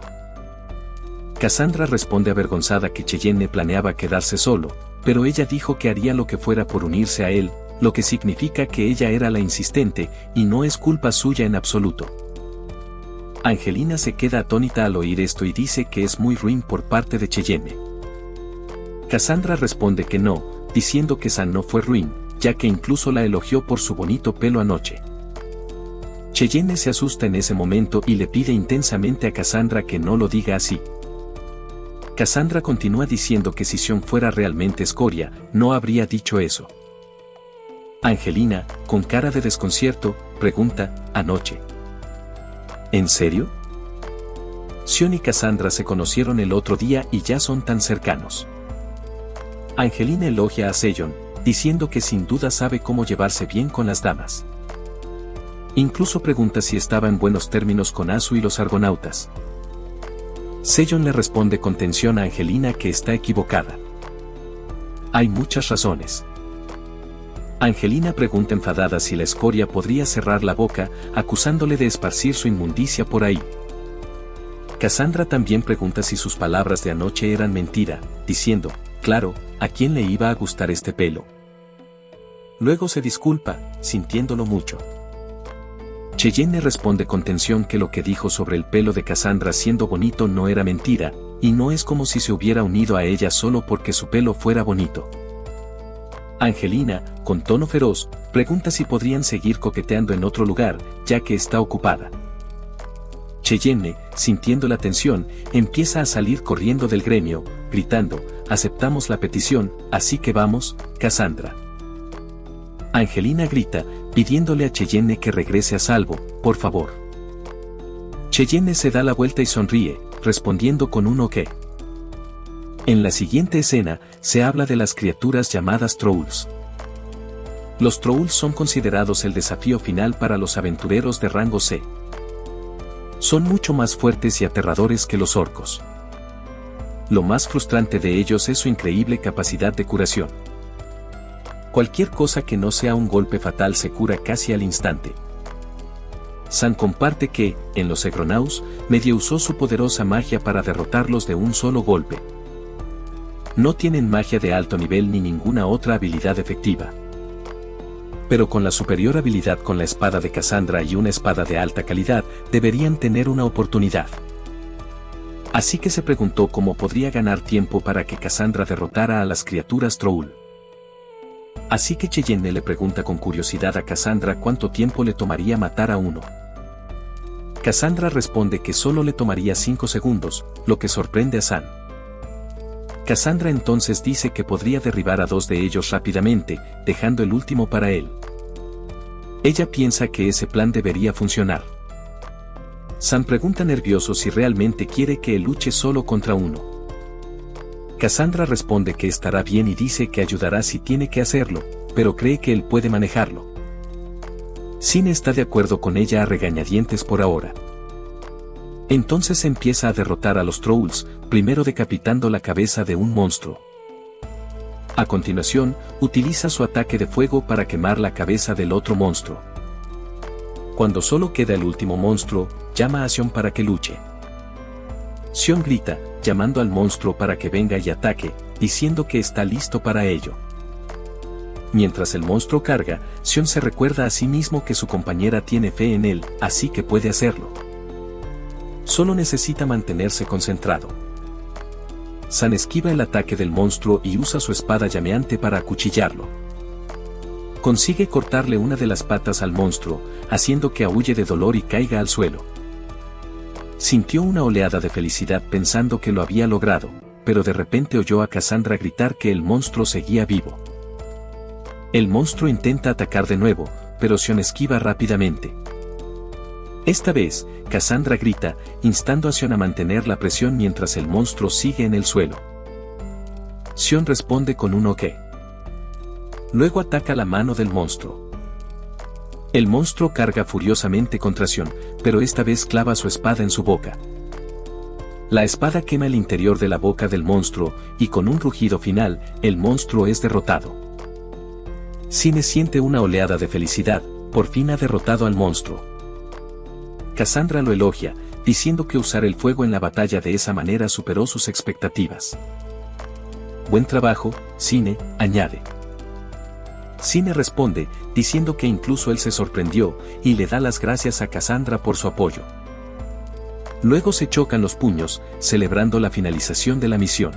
Cassandra responde avergonzada que Cheyenne planeaba quedarse solo, pero ella dijo que haría lo que fuera por unirse a él, lo que significa que ella era la insistente, y no es culpa suya en absoluto. Angelina se queda atónita al oír esto y dice que es muy ruin por parte de Cheyenne. Cassandra responde que no, diciendo que Sam no fue ruin, ya que incluso la elogió por su bonito pelo anoche. Cheyenne se asusta en ese momento y le pide intensamente a Cassandra que no lo diga así. Cassandra continúa diciendo que si Sion fuera realmente escoria, no habría dicho eso. Angelina, con cara de desconcierto, pregunta, ¿anoche? ¿En serio? Sion y Cassandra se conocieron el otro día y ya son tan cercanos. Angelina elogia a Sejon, diciendo que sin duda sabe cómo llevarse bien con las damas. Incluso pregunta si estaba en buenos términos con Azu y los argonautas. Sejon le responde con tensión a Angelina que está equivocada. Hay muchas razones. Angelina pregunta enfadada si la escoria podría cerrar la boca, acusándole de esparcir su inmundicia por ahí. Cassandra también pregunta si sus palabras de anoche eran mentira, diciendo, claro, ¿a quién le iba a gustar este pelo? Luego se disculpa, sintiéndolo mucho. Cheyenne responde con tensión que lo que dijo sobre el pelo de Cassandra siendo bonito no era mentira, y no es como si se hubiera unido a ella solo porque su pelo fuera bonito. Angelina, con tono feroz, pregunta si podrían seguir coqueteando en otro lugar, ya que está ocupada. Cheyenne, sintiendo la tensión, empieza a salir corriendo del gremio, gritando, aceptamos la petición, así que vamos, Cassandra. Angelina grita, pidiéndole a Cheyenne que regrese a salvo, por favor. Cheyenne se da la vuelta y sonríe, respondiendo con un ok. En la siguiente escena, se habla de las criaturas llamadas Trolls. Los Trolls son considerados el desafío final para los aventureros de rango C. Son mucho más fuertes y aterradores que los orcos. Lo más frustrante de ellos es su increíble capacidad de curación. Cualquier cosa que no sea un golpe fatal se cura casi al instante. Sam comparte que, en los Egronaus, medio usó su poderosa magia para derrotarlos de un solo golpe. No tienen magia de alto nivel ni ninguna otra habilidad efectiva. Pero con la superior habilidad con la espada de Cassandra y una espada de alta calidad, deberían tener una oportunidad. Así que se preguntó cómo podría ganar tiempo para que Cassandra derrotara a las criaturas Troll. Así que Cheyenne le pregunta con curiosidad a Cassandra cuánto tiempo le tomaría matar a uno. Cassandra responde que solo le tomaría 5 segundos, lo que sorprende a Sam. Cassandra entonces dice que podría derribar a 2 de ellos rápidamente, dejando el último para él. Ella piensa que ese plan debería funcionar. Sam pregunta nervioso si realmente quiere que él luche solo contra uno. Cassandra responde que estará bien y dice que ayudará si tiene que hacerlo, pero cree que él puede manejarlo. Sin está de acuerdo con ella a regañadientes por ahora. Entonces empieza a derrotar a los Trolls, primero decapitando la cabeza de un monstruo. A continuación, utiliza su ataque de fuego para quemar la cabeza del otro monstruo. Cuando solo queda el último monstruo, llama a Sion para que luche. Sion grita, llamando al monstruo para que venga y ataque, diciendo que está listo para ello. Mientras el monstruo carga, Sion se recuerda a sí mismo que su compañera tiene fe en él, así que puede hacerlo. Solo necesita mantenerse concentrado. Sam esquiva el ataque del monstruo y usa su espada llameante para acuchillarlo. Consigue cortarle una de las patas al monstruo, haciendo que aúlle de dolor y caiga al suelo. Sintió una oleada de felicidad pensando que lo había logrado, pero de repente oyó a Cassandra gritar que el monstruo seguía vivo. El monstruo intenta atacar de nuevo, pero Sion esquiva rápidamente. Esta vez, Cassandra grita, instando a Sion a mantener la presión mientras el monstruo sigue en el suelo. Sion responde con un OK. Luego ataca la mano del monstruo. El monstruo carga furiosamente contra Sion, pero esta vez clava su espada en su boca. La espada quema el interior de la boca del monstruo, y con un rugido final, el monstruo es derrotado. Cine siente una oleada de felicidad, por fin ha derrotado al monstruo. Cassandra lo elogia, diciendo que usar el fuego en la batalla de esa manera superó sus expectativas. Buen trabajo, Cine, añade. Cine responde, diciendo que incluso él se sorprendió, y le da las gracias a Cassandra por su apoyo. Luego se chocan los puños, celebrando la finalización de la misión.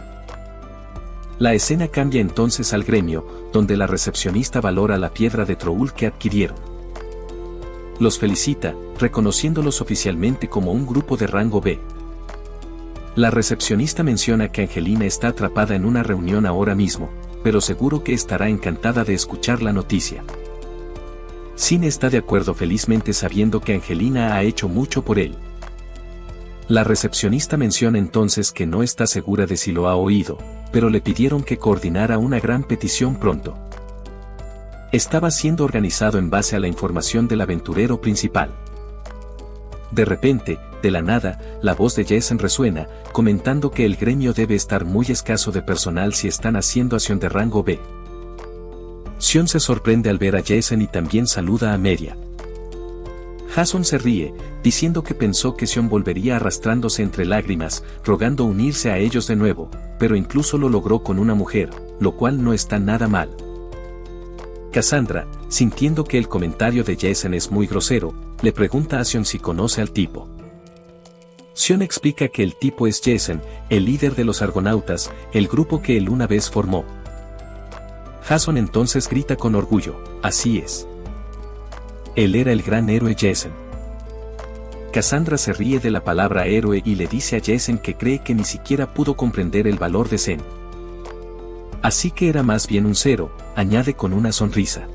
La escena cambia entonces al gremio, donde la recepcionista valora la piedra de Troul que adquirieron. Los felicita, reconociéndolos oficialmente como un grupo de rango B. La recepcionista menciona que Angelina está atrapada en una reunión ahora mismo, pero seguro que estará encantada de escuchar la noticia. Cine está de acuerdo felizmente sabiendo que Angelina ha hecho mucho por él. La recepcionista menciona entonces que no está segura de si lo ha oído, pero le pidieron que coordinara una gran petición pronto. Estaba siendo organizado en base a la información del aventurero principal. De repente, de la nada, la voz de Jason resuena, comentando que el gremio debe estar muy escaso de personal si están haciendo acción de rango B. Sion se sorprende al ver a Jason y también saluda a Media. Jason se ríe, diciendo que pensó que Sion volvería arrastrándose entre lágrimas, rogando unirse a ellos de nuevo, pero incluso lo logró con una mujer, lo cual no está nada mal. Cassandra, sintiendo que el comentario de Jason es muy grosero, le pregunta a Sion si conoce al tipo. Sion explica que el tipo es Jason, el líder de los Argonautas, el grupo que él una vez formó. Jason entonces grita con orgullo, así es. Él era el gran héroe Jason. Cassandra se ríe de la palabra héroe y le dice a Jason que cree que ni siquiera pudo comprender el valor de Zen. Así que era más bien un cero, añade con una sonrisa.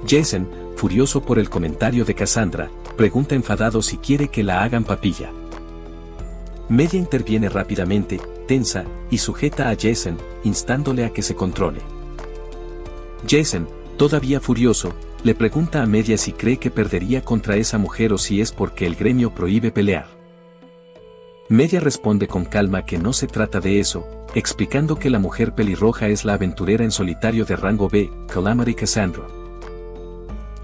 Jason, furioso por el comentario de Cassandra, pregunta enfadado si quiere que la hagan papilla. Media interviene rápidamente, tensa, y sujeta a Jason, instándole a que se controle. Jason, todavía furioso, le pregunta a Media si cree que perdería contra esa mujer o si es porque el gremio prohíbe pelear. Media responde con calma que no se trata de eso, explicando que la mujer pelirroja es la aventurera en solitario de rango B, Calamity Cassandra.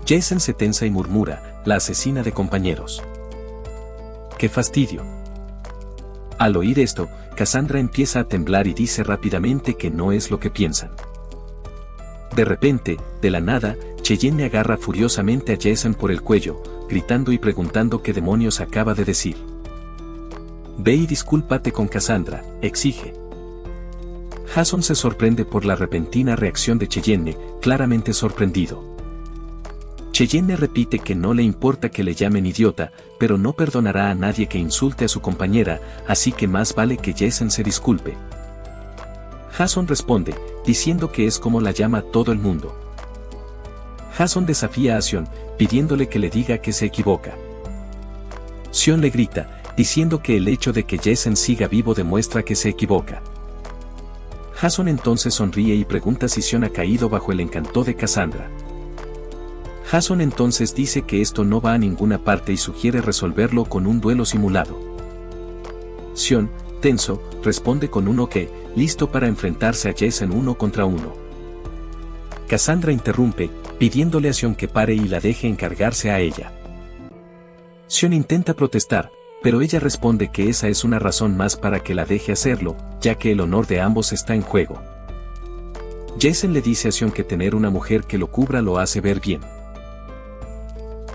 Jason se tensa y murmura, la asesina de compañeros. ¡Qué fastidio! Al oír esto, Cassandra empieza a temblar y dice rápidamente que no es lo que piensan. De repente, de la nada, Cheyenne agarra furiosamente a Jason por el cuello, gritando y preguntando qué demonios acaba de decir. Ve y discúlpate con Cassandra, exige. Jason se sorprende por la repentina reacción de Cheyenne, claramente sorprendido. Cheyenne repite que no le importa que le llamen idiota, pero no perdonará a nadie que insulte a su compañera, así que más vale que Jason se disculpe. Jason responde, diciendo que es como la llama todo el mundo. Jason desafía a Sion, pidiéndole que le diga que se equivoca. Sion le grita, diciendo que el hecho de que Jason siga vivo demuestra que se equivoca. Jason entonces sonríe y pregunta si Sion ha caído bajo el encanto de Cassandra. Jason entonces dice que esto no va a ninguna parte y sugiere resolverlo con un duelo simulado. Sion, tenso, responde con un OK, listo para enfrentarse a Jason 1 contra 1. Cassandra interrumpe, pidiéndole a Sion que pare y la deje encargarse a ella. Sion intenta protestar, pero ella responde que esa es una razón más para que la deje hacerlo, ya que el honor de ambos está en juego. Jason le dice a Sion que tener una mujer que lo cubra lo hace ver bien.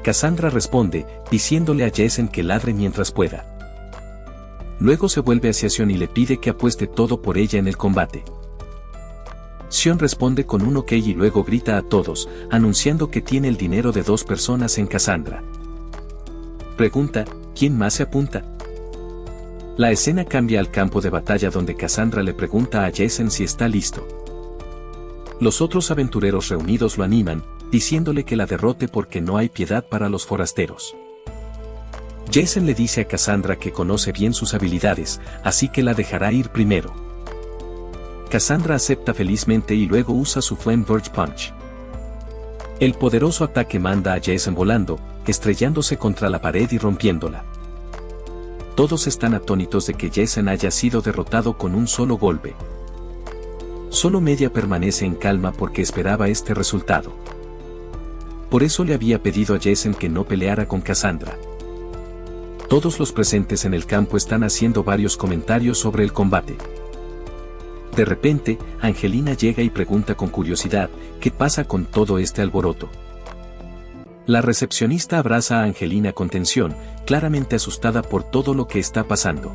Cassandra responde, diciéndole a Jason que ladre mientras pueda. Luego se vuelve hacia Sion y le pide que apueste todo por ella en el combate. Sion responde con un OK y luego grita a todos, anunciando que tiene el dinero de 2 personas en Cassandra. Pregunta, ¿quién más se apunta? La escena cambia al campo de batalla donde Cassandra le pregunta a Jason si está listo. Los otros aventureros reunidos lo animan, diciéndole que la derrote porque no hay piedad para los forasteros. Jason le dice a Cassandra que conoce bien sus habilidades, así que la dejará ir primero. Cassandra acepta felizmente y luego usa su Flame Verge Punch. El poderoso ataque manda a Jason volando, estrellándose contra la pared y rompiéndola. Todos están atónitos de que Jason haya sido derrotado con un solo golpe. Solo Media permanece en calma porque esperaba este resultado. Por eso le había pedido a Jason que no peleara con Cassandra. Todos los presentes en el campo están haciendo varios comentarios sobre el combate. De repente, Angelina llega y pregunta con curiosidad, ¿qué pasa con todo este alboroto? La recepcionista abraza a Angelina con tensión, claramente asustada por todo lo que está pasando.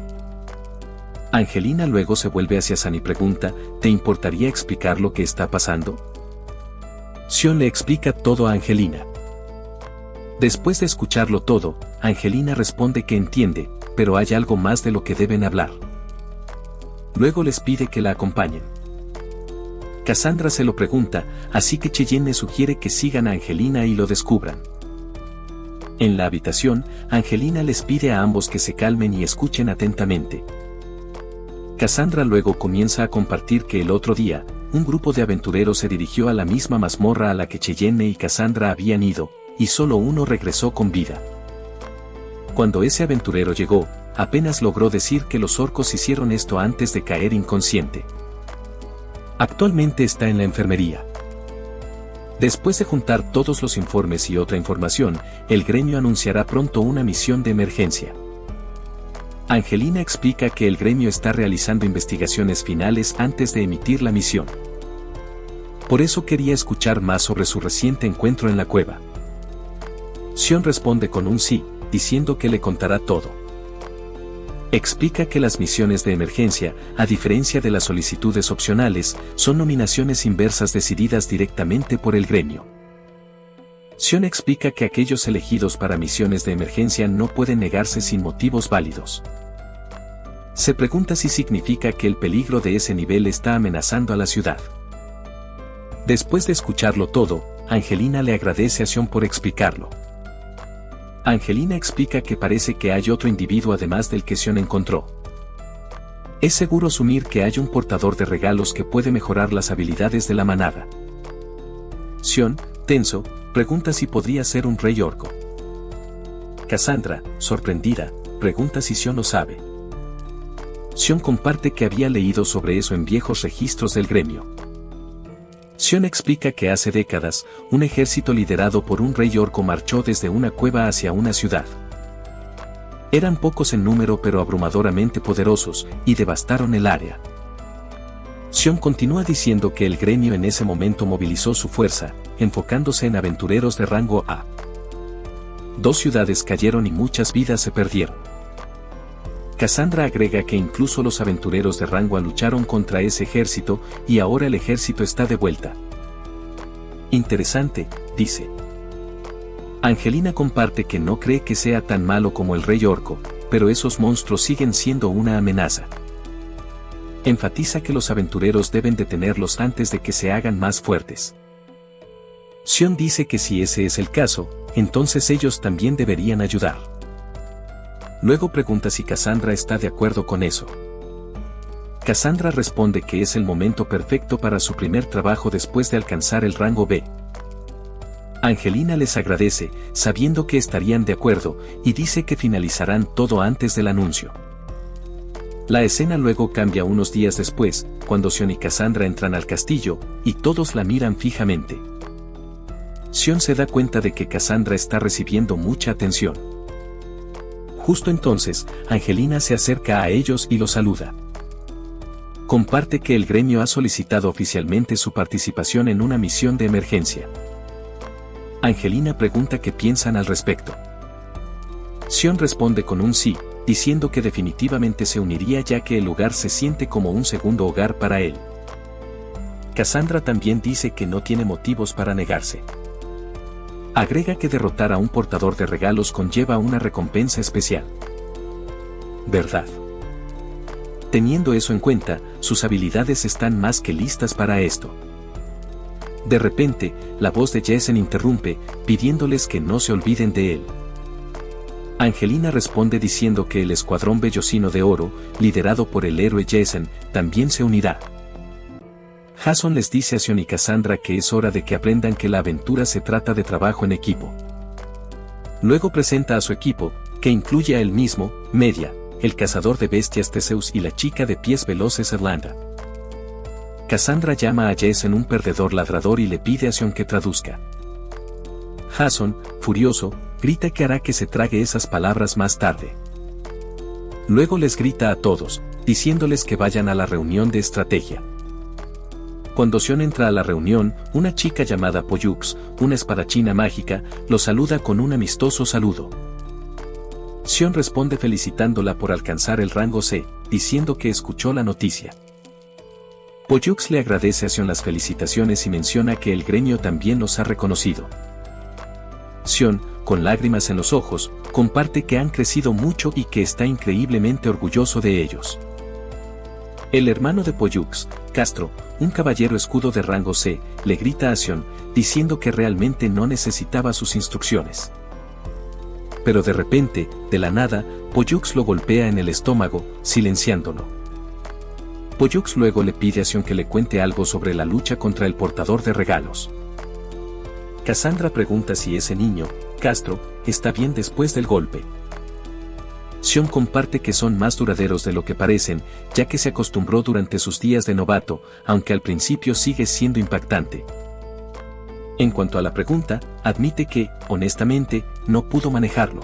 Angelina luego se vuelve hacia San y pregunta, ¿te importaría explicar lo que está pasando? Sion le explica todo a Angelina. Después de escucharlo todo, Angelina responde que entiende, pero hay algo más de lo que deben hablar. Luego les pide que la acompañen. Cassandra se lo pregunta, así que Cheyenne le sugiere que sigan a Angelina y lo descubran. En la habitación, Angelina les pide a ambos que se calmen y escuchen atentamente. Cassandra luego comienza a compartir que el otro día, un grupo de aventureros se dirigió a la misma mazmorra a la que Cheyenne y Cassandra habían ido, y solo uno regresó con vida. Cuando ese aventurero llegó, apenas logró decir que los orcos hicieron esto antes de caer inconsciente. Actualmente está en la enfermería. Después de juntar todos los informes y otra información, el gremio anunciará pronto una misión de emergencia. Angelina explica que el gremio está realizando investigaciones finales antes de emitir la misión. Por eso quería escuchar más sobre su reciente encuentro en la cueva. Sion responde con un sí, diciendo que le contará todo. Explica que las misiones de emergencia, a diferencia de las solicitudes opcionales, son nominaciones inversas decididas directamente por el gremio. Sion explica que aquellos elegidos para misiones de emergencia no pueden negarse sin motivos válidos. Se pregunta si significa que el peligro de ese nivel está amenazando a la ciudad. Después de escucharlo todo, Angelina le agradece a Sion por explicarlo. Angelina explica que parece que hay otro individuo además del que Sion encontró. Es seguro asumir que hay un portador de regalos que puede mejorar las habilidades de la manada. Sion, tenso, pregunta si podría ser un rey orco. Cassandra, sorprendida, pregunta si Sion lo sabe. Sion comparte que había leído sobre eso en viejos registros del gremio. Sion explica que hace décadas, un ejército liderado por un rey orco marchó desde una cueva hacia una ciudad. Eran pocos en número pero abrumadoramente poderosos, y devastaron el área. Sion continúa diciendo que el gremio en ese momento movilizó su fuerza, enfocándose en aventureros de rango A. 2 ciudades cayeron y muchas vidas se perdieron. Cassandra agrega que incluso los aventureros de rango A lucharon contra ese ejército, y ahora el ejército está de vuelta. Interesante, dice. Angelina comparte que no cree que sea tan malo como el rey orco, pero esos monstruos siguen siendo una amenaza. Enfatiza que los aventureros deben detenerlos antes de que se hagan más fuertes. Sion dice que si ese es el caso, entonces ellos también deberían ayudar. Luego pregunta si Cassandra está de acuerdo con eso. Cassandra responde que es el momento perfecto para su primer trabajo después de alcanzar el rango B. Angelina les agradece, sabiendo que estarían de acuerdo, y dice que finalizarán todo antes del anuncio. La escena luego cambia unos días después, cuando Sion y Cassandra entran al castillo, y todos la miran fijamente. Sion se da cuenta de que Cassandra está recibiendo mucha atención. Justo entonces, Angelina se acerca a ellos y los saluda. Comparte que el gremio ha solicitado oficialmente su participación en una misión de emergencia. Angelina pregunta qué piensan al respecto. Sion responde con un sí, diciendo que definitivamente se uniría ya que el lugar se siente como un segundo hogar para él. Cassandra también dice que no tiene motivos para negarse. Agrega que derrotar a un portador de regalos conlleva una recompensa especial. ¿Verdad? Teniendo eso en cuenta, sus habilidades están más que listas para esto. De repente, la voz de Jason interrumpe, pidiéndoles que no se olviden de él. Angelina responde diciendo que el escuadrón Bellocino de Oro, liderado por el héroe Jason, también se unirá. Jason les dice a Sion y Cassandra que es hora de que aprendan que la aventura se trata de trabajo en equipo. Luego presenta a su equipo, que incluye a él mismo, Media, el cazador de bestias Theseus y la chica de pies veloces Erlanda. Cassandra llama a Jason un perdedor ladrador y le pide a Sion que traduzca. Jason, furioso, grita que hará que se trague esas palabras más tarde. Luego les grita a todos, diciéndoles que vayan a la reunión de estrategia. Cuando Sion entra a la reunión, una chica llamada Pollux, una espadachina mágica, lo saluda con un amistoso saludo. Sion responde felicitándola por alcanzar el rango C, diciendo que escuchó la noticia. Pollux le agradece a Sion las felicitaciones y menciona que el gremio también los ha reconocido. Sion, con lágrimas en los ojos, comparte que han crecido mucho y que está increíblemente orgulloso de ellos. El hermano de Pollux, Castro, un caballero escudo de rango C, le grita a Sion, diciendo que realmente no necesitaba sus instrucciones. Pero de repente, de la nada, Pollux lo golpea en el estómago, silenciándolo. Pollux luego le pide a Sion que le cuente algo sobre la lucha contra el portador de regalos. Cassandra pregunta si ese niño, Castro, está bien después del golpe. Sion comparte que son más duraderos de lo que parecen, ya que se acostumbró durante sus días de novato, aunque al principio sigue siendo impactante. En cuanto a la pregunta, admite que, honestamente, no pudo manejarlo.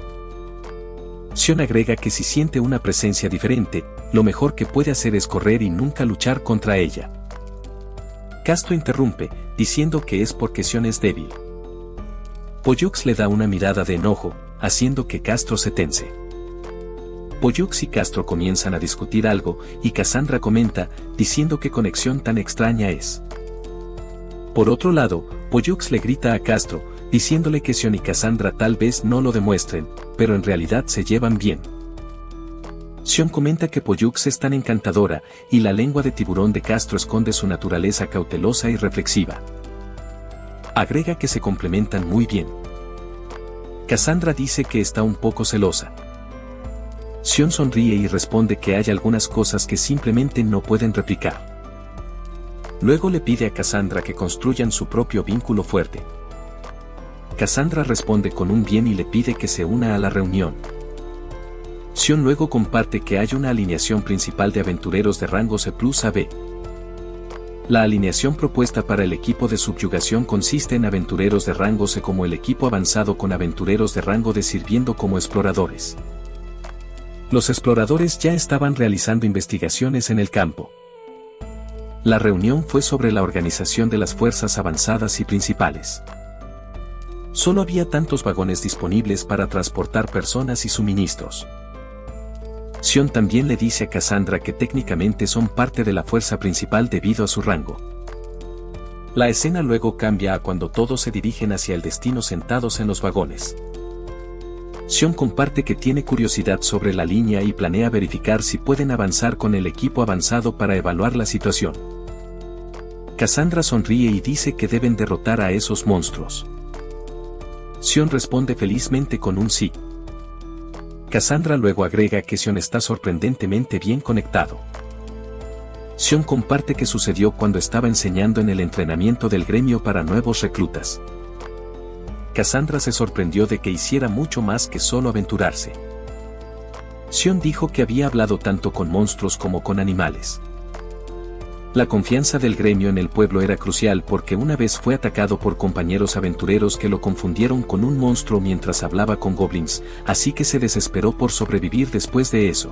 Sion agrega que si siente una presencia diferente, lo mejor que puede hacer es correr y nunca luchar contra ella. Castro interrumpe, diciendo que es porque Sion es débil. Pollux le da una mirada de enojo, haciendo que Castro se tense. Pollux y Castro comienzan a discutir algo, y Cassandra comenta, diciendo qué conexión tan extraña es. Por otro lado, Pollux le grita a Castro, diciéndole que Sion y Cassandra tal vez no lo demuestren, pero en realidad se llevan bien. Sion comenta que Pollux es tan encantadora, y la lengua de tiburón de Castro esconde su naturaleza cautelosa y reflexiva. Agrega que se complementan muy bien. Cassandra dice que está un poco celosa. Sion sonríe y responde que hay algunas cosas que simplemente no pueden replicar. Luego le pide a Cassandra que construyan su propio vínculo fuerte. Cassandra responde con un bien y le pide que se una a la reunión. Sion luego comparte que hay una alineación principal de aventureros de rango C plus AB. La alineación propuesta para el equipo de subyugación consiste en aventureros de rango C como el equipo avanzado con aventureros de rango D sirviendo como exploradores. Los exploradores ya estaban realizando investigaciones en el campo. La reunión fue sobre la organización de las fuerzas avanzadas y principales. Solo había tantos vagones disponibles para transportar personas y suministros. Sion también le dice a Cassandra que técnicamente son parte de la fuerza principal debido a su rango. La escena luego cambia a cuando todos se dirigen hacia el destino sentados en los vagones. Sion comparte que tiene curiosidad sobre la línea y planea verificar si pueden avanzar con el equipo avanzado para evaluar la situación. Cassandra sonríe y dice que deben derrotar a esos monstruos. Sion responde felizmente con un sí. Cassandra luego agrega que Sion está sorprendentemente bien conectado. Sion comparte que sucedió cuando estaba enseñando en el entrenamiento del gremio para nuevos reclutas. Cassandra se sorprendió de que hiciera mucho más que solo aventurarse. Sion dijo que había hablado tanto con monstruos como con animales. La confianza del gremio en el pueblo era crucial porque una vez fue atacado por compañeros aventureros que lo confundieron con un monstruo mientras hablaba con goblins, así que se desesperó por sobrevivir después de eso.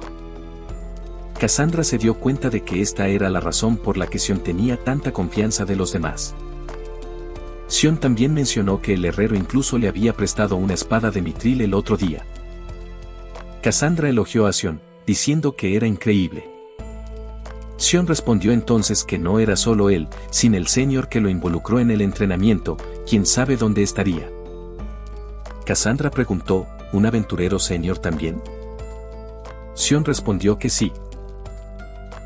Cassandra se dio cuenta de que esta era la razón por la que Sion tenía tanta confianza de los demás. Sion también mencionó que el herrero incluso le había prestado una espada de mitril el otro día. Cassandra elogió a Sion, diciendo que era increíble. Sion respondió entonces que no era solo él, sino el señor que lo involucró en el entrenamiento, quien sabe dónde estaría. Cassandra preguntó, ¿un aventurero senior también? Sion respondió que sí.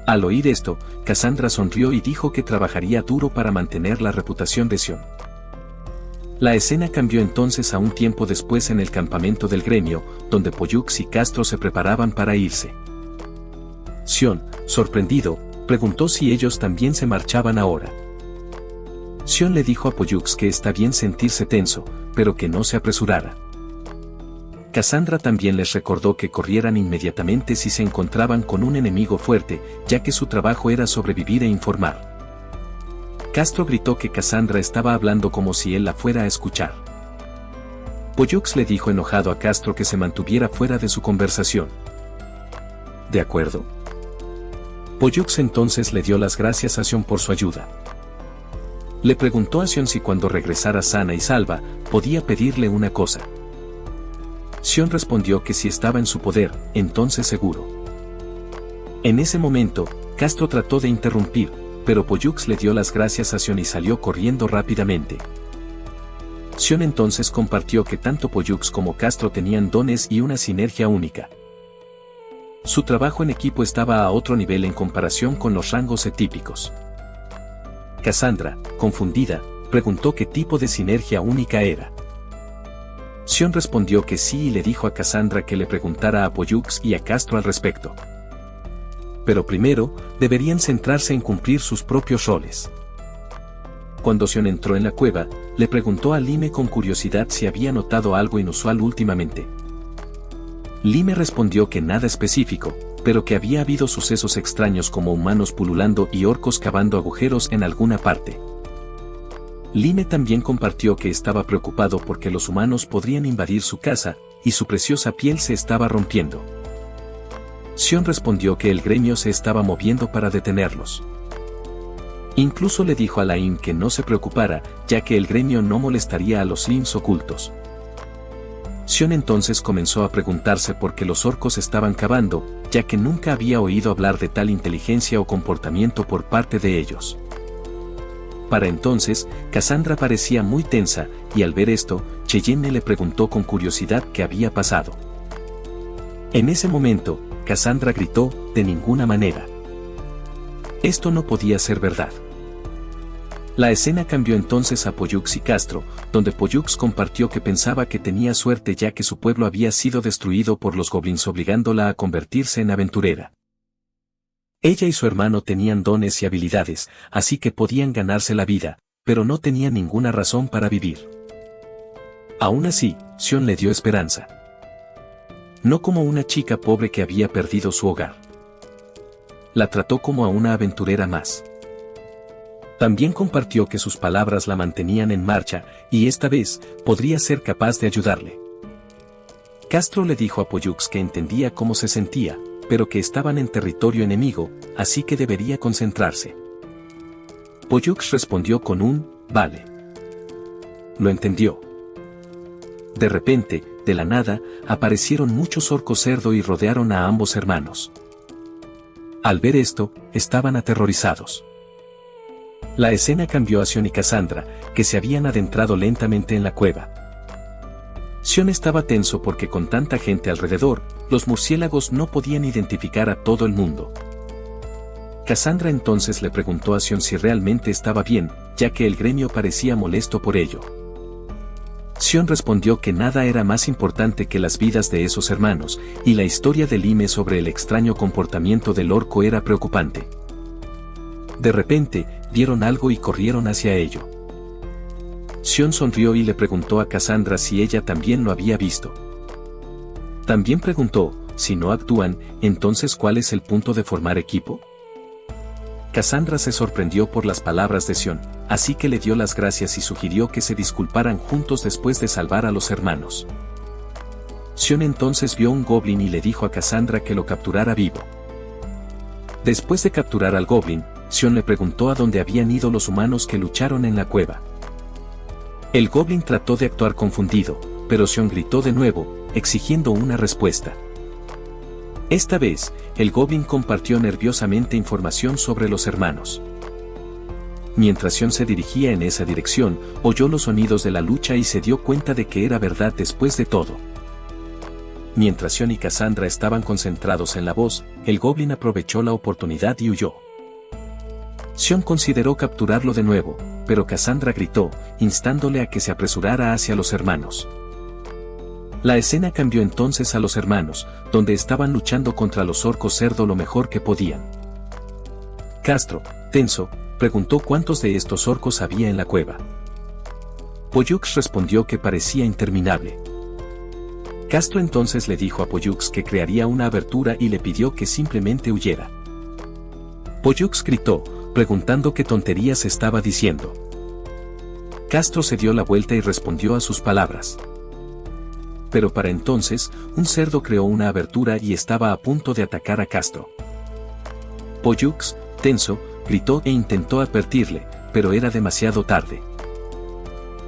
Al oír esto, Cassandra sonrió y dijo que trabajaría duro para mantener la reputación de Sion. La escena cambió entonces a un tiempo después en el campamento del gremio, donde Pollux y Castro se preparaban para irse. Sion, sorprendido, preguntó si ellos también se marchaban ahora. Sion le dijo a Pollux que está bien sentirse tenso, pero que no se apresurara. Cassandra también les recordó que corrieran inmediatamente si se encontraban con un enemigo fuerte, ya que su trabajo era sobrevivir e informar. Castro gritó que Cassandra estaba hablando como si él la fuera a escuchar. Pollux le dijo enojado a Castro que se mantuviera fuera de su conversación. ¿De acuerdo? Pollux entonces le dio las gracias a Sion por su ayuda. Le preguntó a Sion si cuando regresara sana y salva, podía pedirle una cosa. Sion respondió que si estaba en su poder, entonces seguro. En ese momento, Castro trató de interrumpir, pero Pollux le dio las gracias a Sion y salió corriendo rápidamente. Sion entonces compartió que tanto Pollux como Castro tenían dones y una sinergia única. Su trabajo en equipo estaba a otro nivel en comparación con los rangos típicos. Cassandra, confundida, preguntó qué tipo de sinergia única era. Sion respondió que sí y le dijo a Cassandra que le preguntara a Pollux y a Castro al respecto. Pero primero, deberían centrarse en cumplir sus propios roles. Cuando Sion entró en la cueva, le preguntó a Lime con curiosidad si había notado algo inusual últimamente. Lime respondió que nada específico, pero que había habido sucesos extraños como humanos pululando y orcos cavando agujeros en alguna parte. Lime también compartió que estaba preocupado porque los humanos podrían invadir su casa, y su preciosa piel se estaba rompiendo. Sion respondió que el gremio se estaba moviendo para detenerlos. Incluso le dijo a Lain que no se preocupara, ya que el gremio no molestaría a los Lins ocultos. Sion entonces comenzó a preguntarse por qué los orcos estaban cavando, ya que nunca había oído hablar de tal inteligencia o comportamiento por parte de ellos. Para entonces, Cassandra parecía muy tensa, y al ver esto, Cheyenne le preguntó con curiosidad qué había pasado. En ese momento, Cassandra gritó, de ninguna manera. Esto no podía ser verdad. La escena cambió entonces a Pollux y Castro, donde Pollux compartió que pensaba que tenía suerte ya que su pueblo había sido destruido por los goblins obligándola a convertirse en aventurera. Ella y su hermano tenían dones y habilidades, así que podían ganarse la vida, pero no tenían ninguna razón para vivir. Aún así, Sion le dio esperanza. No como una chica pobre que había perdido su hogar. La trató como a una aventurera más. También compartió que sus palabras la mantenían en marcha, y esta vez, podría ser capaz de ayudarle. Castro le dijo a Pollux que entendía cómo se sentía, pero que estaban en territorio enemigo, así que debería concentrarse. Pollux respondió con un, vale. Lo entendió. De repente, de la nada, aparecieron muchos orcos cerdo y rodearon a ambos hermanos. Al ver esto, estaban aterrorizados. La escena cambió a Sion y Cassandra, que se habían adentrado lentamente en la cueva. Sion estaba tenso porque con tanta gente alrededor, los murciélagos no podían identificar a todo el mundo. Cassandra entonces le preguntó a Sion si realmente estaba bien, ya que el gremio parecía molesto por ello. Sion respondió que nada era más importante que las vidas de esos hermanos, y la historia de Lime sobre el extraño comportamiento del orco era preocupante. De repente, vieron algo y corrieron hacia ello. Sion sonrió y le preguntó a Cassandra si ella también lo había visto. También preguntó, si no actúan, entonces ¿cuál es el punto de formar equipo? Cassandra se sorprendió por las palabras de Sion, así que le dio las gracias y sugirió que se disculparan juntos después de salvar a los hermanos. Sion entonces vio un goblin y le dijo a Cassandra que lo capturara vivo. Después de capturar al goblin, Sion le preguntó a dónde habían ido los humanos que lucharon en la cueva. El goblin trató de actuar confundido, pero Sion gritó de nuevo, exigiendo una respuesta. Esta vez, el goblin compartió nerviosamente información sobre los hermanos. Mientras Sion se dirigía en esa dirección, oyó los sonidos de la lucha y se dio cuenta de que era verdad después de todo. Mientras Sion y Cassandra estaban concentrados en la voz, el goblin aprovechó la oportunidad y huyó. Sion consideró capturarlo de nuevo, pero Cassandra gritó, instándole a que se apresurara hacia los hermanos. La escena cambió entonces a los hermanos, donde estaban luchando contra los orcos cerdo lo mejor que podían. Castro, tenso, preguntó cuántos de estos orcos había en la cueva. Pollux respondió que parecía interminable. Castro entonces le dijo a Pollux que crearía una abertura y le pidió que simplemente huyera. Pollux gritó, preguntando qué tonterías estaba diciendo. Castro se dio la vuelta y respondió a sus palabras. Pero para entonces, un cerdo creó una abertura y estaba a punto de atacar a Castro. Pollux, tenso, gritó e intentó advertirle, pero era demasiado tarde.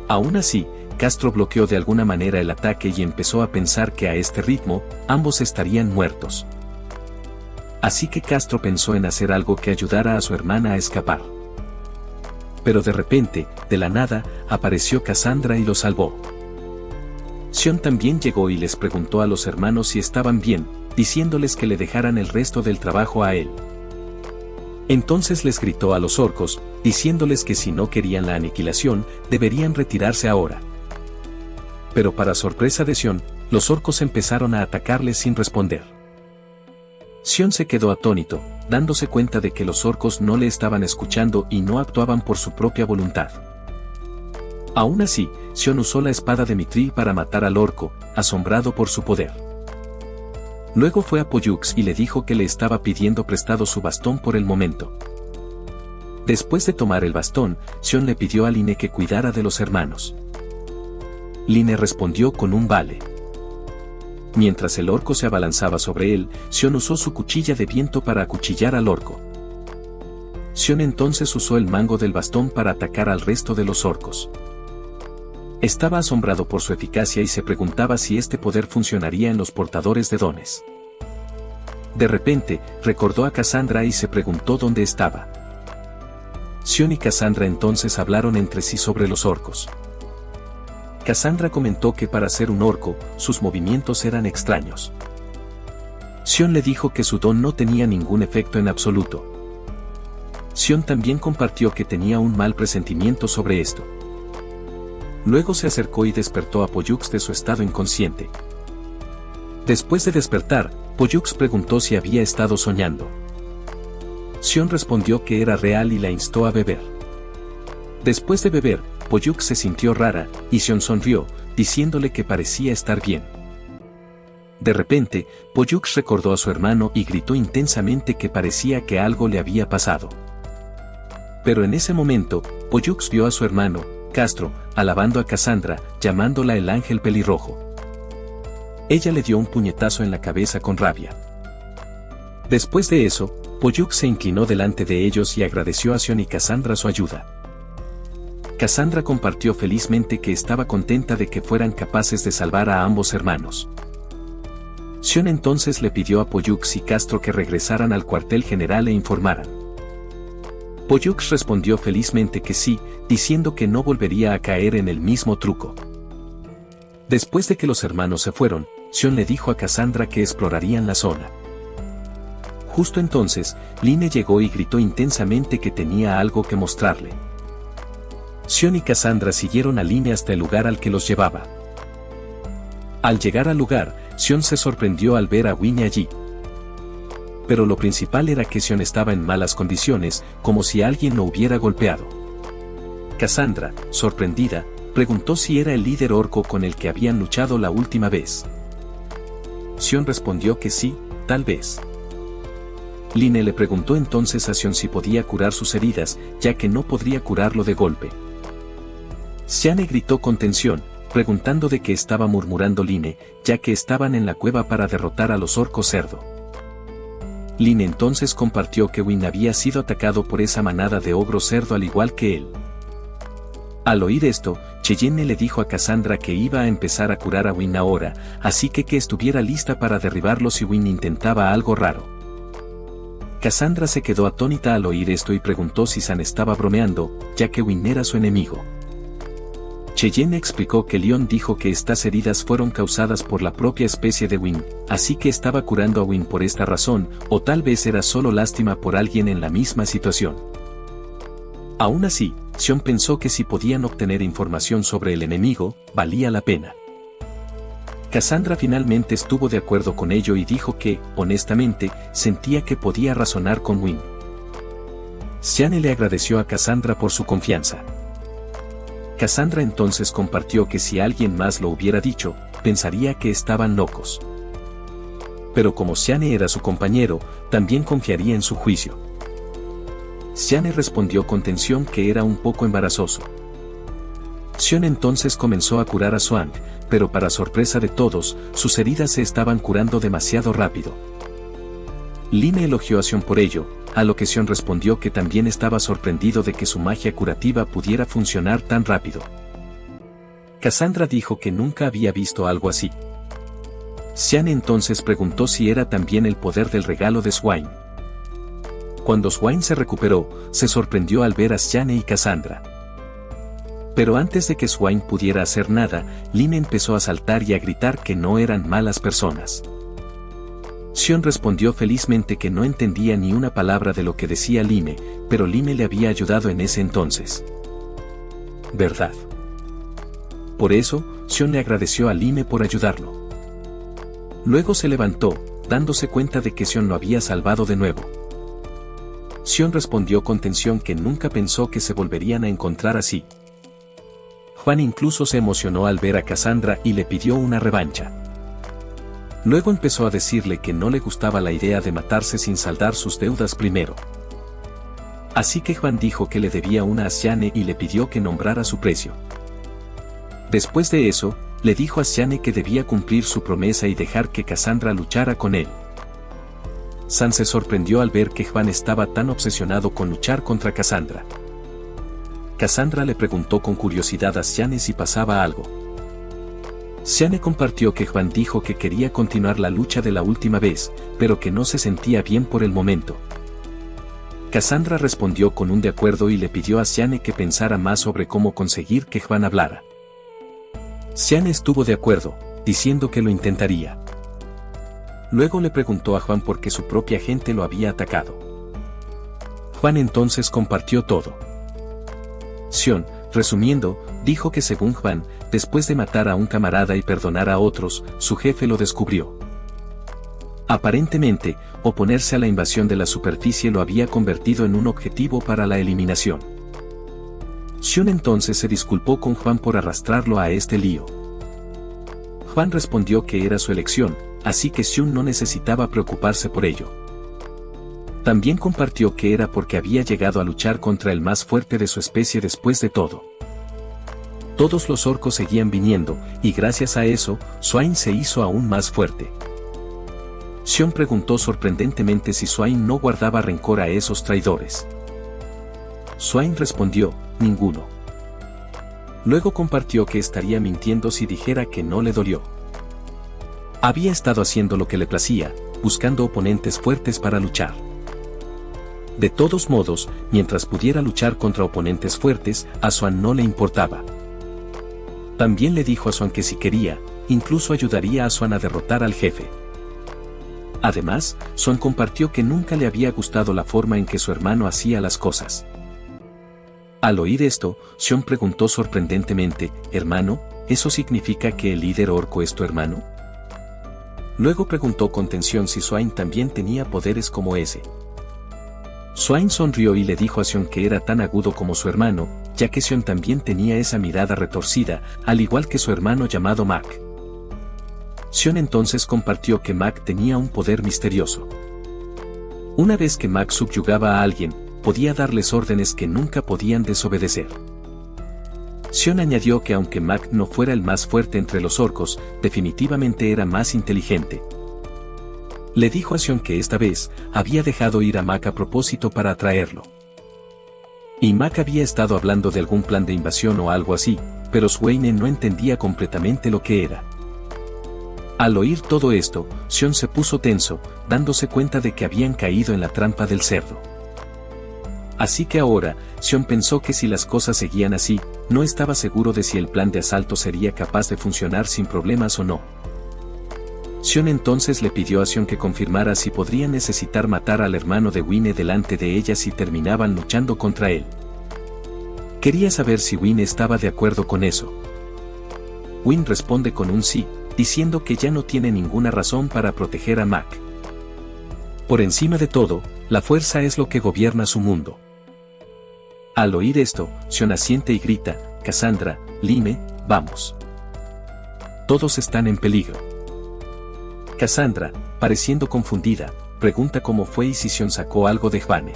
Aún así, Castro bloqueó de alguna manera el ataque y empezó a pensar que a este ritmo, ambos estarían muertos. Así que Castro pensó en hacer algo que ayudara a su hermana a escapar. Pero de repente, de la nada, apareció Cassandra y lo salvó. Sion también llegó y les preguntó a los hermanos si estaban bien, diciéndoles que le dejaran el resto del trabajo a él. Entonces les gritó a los orcos, diciéndoles que si no querían la aniquilación, deberían retirarse ahora. Pero para sorpresa de Sion, los orcos empezaron a atacarles sin responder. Sion se quedó atónito, dándose cuenta de que los orcos no le estaban escuchando y no actuaban por su propia voluntad. Aún así, Sion usó la espada de Mithril para matar al orco, asombrado por su poder. Luego fue a Pollux y le dijo que le estaba pidiendo prestado su bastón por el momento. Después de tomar el bastón, Sion le pidió a Line que cuidara de los hermanos. Line respondió con un vale. Mientras el orco se abalanzaba sobre él, Sion usó su cuchilla de viento para acuchillar al orco. Sion entonces usó el mango del bastón para atacar al resto de los orcos. Estaba asombrado por su eficacia y se preguntaba si este poder funcionaría en los portadores de dones. De repente, recordó a Cassandra y se preguntó dónde estaba. Sion y Cassandra entonces hablaron entre sí sobre los orcos. Cassandra comentó que para ser un orco, sus movimientos eran extraños. Sion le dijo que su don no tenía ningún efecto en absoluto. Sion también compartió que tenía un mal presentimiento sobre esto. Luego se acercó y despertó a Pollux de su estado inconsciente. Después de despertar, Pollux preguntó si había estado soñando. Sion respondió que era real y la instó a beber. Después de beber, Pollux se sintió rara, y Sion sonrió, diciéndole que parecía estar bien. De repente, Pollux recordó a su hermano y gritó intensamente que parecía que algo le había pasado. Pero en ese momento, Pollux vio a su hermano, Castro, alabando a Cassandra, llamándola el ángel pelirrojo. Ella le dio un puñetazo en la cabeza con rabia. Después de eso, Pollux se inclinó delante de ellos y agradeció a Sion y Cassandra su ayuda. Cassandra compartió felizmente que estaba contenta de que fueran capaces de salvar a ambos hermanos. Sion entonces le pidió a Pollux y Castro que regresaran al cuartel general e informaran. Pollux respondió felizmente que sí, diciendo que no volvería a caer en el mismo truco. Después de que los hermanos se fueron, Sion le dijo a Cassandra que explorarían la zona. Justo entonces, Line llegó y gritó intensamente que tenía algo que mostrarle. Sion y Cassandra siguieron a Line hasta el lugar al que los llevaba. Al llegar al lugar, Sion se sorprendió al ver a Winnie allí. Pero lo principal era que Sion estaba en malas condiciones, como si alguien lo hubiera golpeado. Cassandra, sorprendida, preguntó si era el líder orco con el que habían luchado la última vez. Sion respondió que sí, tal vez. Line le preguntó entonces a Sion si podía curar sus heridas, ya que no podría curarlo de golpe. Siane gritó con tensión, preguntando de qué estaba murmurando Line, ya que estaban en la cueva para derrotar a los orcos cerdo. Line entonces compartió que Win había sido atacado por esa manada de ogros cerdo al igual que él. Al oír esto, Cheyenne le dijo a Cassandra que iba a empezar a curar a Win ahora, así que estuviera lista para derribarlo si Win intentaba algo raro. Cassandra se quedó atónita al oír esto y preguntó si San estaba bromeando, ya que Wynne era su enemigo. Cheyenne explicó que Leon dijo que estas heridas fueron causadas por la propia especie de Wynne, así que estaba curando a Wynne por esta razón, o tal vez era solo lástima por alguien en la misma situación. Aún así, Sion pensó que si podían obtener información sobre el enemigo, valía la pena. Cassandra finalmente estuvo de acuerdo con ello y dijo que, honestamente, sentía que podía razonar con Wynne. Siane le agradeció a Cassandra por su confianza. Cassandra entonces compartió que si alguien más lo hubiera dicho, pensaría que estaban locos. Pero como Siane era su compañero, también confiaría en su juicio. Siane respondió con tensión que era un poco embarazoso. Sion entonces comenzó a curar a Swank, pero para sorpresa de todos, sus heridas se estaban curando demasiado rápido. Lime elogió a Sion por ello, a lo que Sion respondió que también estaba sorprendido de que su magia curativa pudiera funcionar tan rápido. Cassandra dijo que nunca había visto algo así. Siane entonces preguntó si era también el poder del regalo de Swain. Cuando Swain se recuperó, se sorprendió al ver a Siane y Cassandra. Pero antes de que Swain pudiera hacer nada, Lime empezó a saltar y a gritar que no eran malas personas. Sion respondió felizmente que no entendía ni una palabra de lo que decía Lime, pero Lime le había ayudado en ese entonces. ¿Verdad? Por eso, Sion le agradeció a Lime por ayudarlo. Luego se levantó, dándose cuenta de que Sion lo había salvado de nuevo. Sion respondió con tensión que nunca pensó que se volverían a encontrar así. Juan incluso se emocionó al ver a Cassandra y le pidió una revancha. Luego empezó a decirle que no le gustaba la idea de matarse sin saldar sus deudas primero. Así que Juan dijo que le debía una a Siane y le pidió que nombrara su precio. Después de eso, le dijo a Siane que debía cumplir su promesa y dejar que Cassandra luchara con él. San se sorprendió al ver que Juan estaba tan obsesionado con luchar contra Cassandra. Cassandra le preguntó con curiosidad a Siane si pasaba algo. Siane compartió que Juan dijo que quería continuar la lucha de la última vez, pero que no se sentía bien por el momento. Cassandra respondió con un de acuerdo y le pidió a Siane que pensara más sobre cómo conseguir que Juan hablara. Siane estuvo de acuerdo, diciendo que lo intentaría. Luego le preguntó a Juan por qué su propia gente lo había atacado. Juan entonces compartió todo. Sion, resumiendo, dijo que según Juan, después de matar a un camarada y perdonar a otros, su jefe lo descubrió. Aparentemente, oponerse a la invasión de la superficie lo había convertido en un objetivo para la eliminación. Sion entonces se disculpó con Juan por arrastrarlo a este lío. Juan respondió que era su elección, así que Sion no necesitaba preocuparse por ello. También compartió que era porque había llegado a luchar contra el más fuerte de su especie después de todo. Todos los orcos seguían viniendo, y gracias a eso, Swain se hizo aún más fuerte. Sion preguntó sorprendentemente si Swain no guardaba rencor a esos traidores. Swain respondió, ninguno. Luego compartió que estaría mintiendo si dijera que no le dolió. Había estado haciendo lo que le placía, buscando oponentes fuertes para luchar. De todos modos, mientras pudiera luchar contra oponentes fuertes, a Swan no le importaba. También le dijo a Swan que si quería, incluso ayudaría a Swan a derrotar al jefe. Además, Swan compartió que nunca le había gustado la forma en que su hermano hacía las cosas. Al oír esto, Sion preguntó sorprendentemente, ¿hermano? ¿Eso significa que el líder orco es tu hermano? Luego preguntó con tensión si Swain también tenía poderes como ese. Swain sonrió y le dijo a Sion que era tan agudo como su hermano, ya que Sion también tenía esa mirada retorcida, al igual que su hermano llamado Mac. Sion entonces compartió que Mac tenía un poder misterioso. Una vez que Mac subyugaba a alguien, podía darles órdenes que nunca podían desobedecer. Sion añadió que aunque Mac no fuera el más fuerte entre los orcos, definitivamente era más inteligente. Le dijo a Sion que esta vez, había dejado ir a Mac a propósito para atraerlo. Y Mac había estado hablando de algún plan de invasión o algo así, pero Swaine no entendía completamente lo que era. Al oír todo esto, Sion se puso tenso, dándose cuenta de que habían caído en la trampa del cerdo. Así que ahora, Sion pensó que si las cosas seguían así, no estaba seguro de si el plan de asalto sería capaz de funcionar sin problemas o no. Sion entonces le pidió a Sion que confirmara si podrían necesitar matar al hermano de Winnie delante de ella si terminaban luchando contra él. Quería saber si Winnie estaba de acuerdo con eso. Winnie responde con un sí, diciendo que ya no tiene ninguna razón para proteger a Mac. Por encima de todo, la fuerza es lo que gobierna su mundo. Al oír esto, Sion asiente y grita, Cassandra, Lime, vamos. Todos están en peligro. Cassandra, pareciendo confundida, pregunta cómo fue y si Sion sacó algo de Hvane.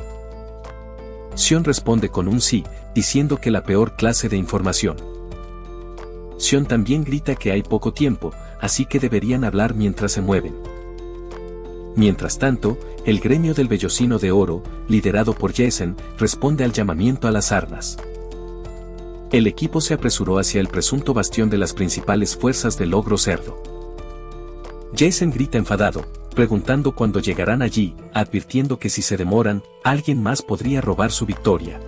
Sion responde con un sí, diciendo que la peor clase de información. Sion también grita que hay poco tiempo, así que deberían hablar mientras se mueven. Mientras tanto, el gremio del Vellocino de Oro, liderado por Jason, responde al llamamiento a las armas. El equipo se apresuró hacia el presunto bastión de las principales fuerzas del Ogro Cerdo. Jason grita enfadado, preguntando cuándo llegarán allí, advirtiendo que si se demoran, alguien más podría robar su victoria.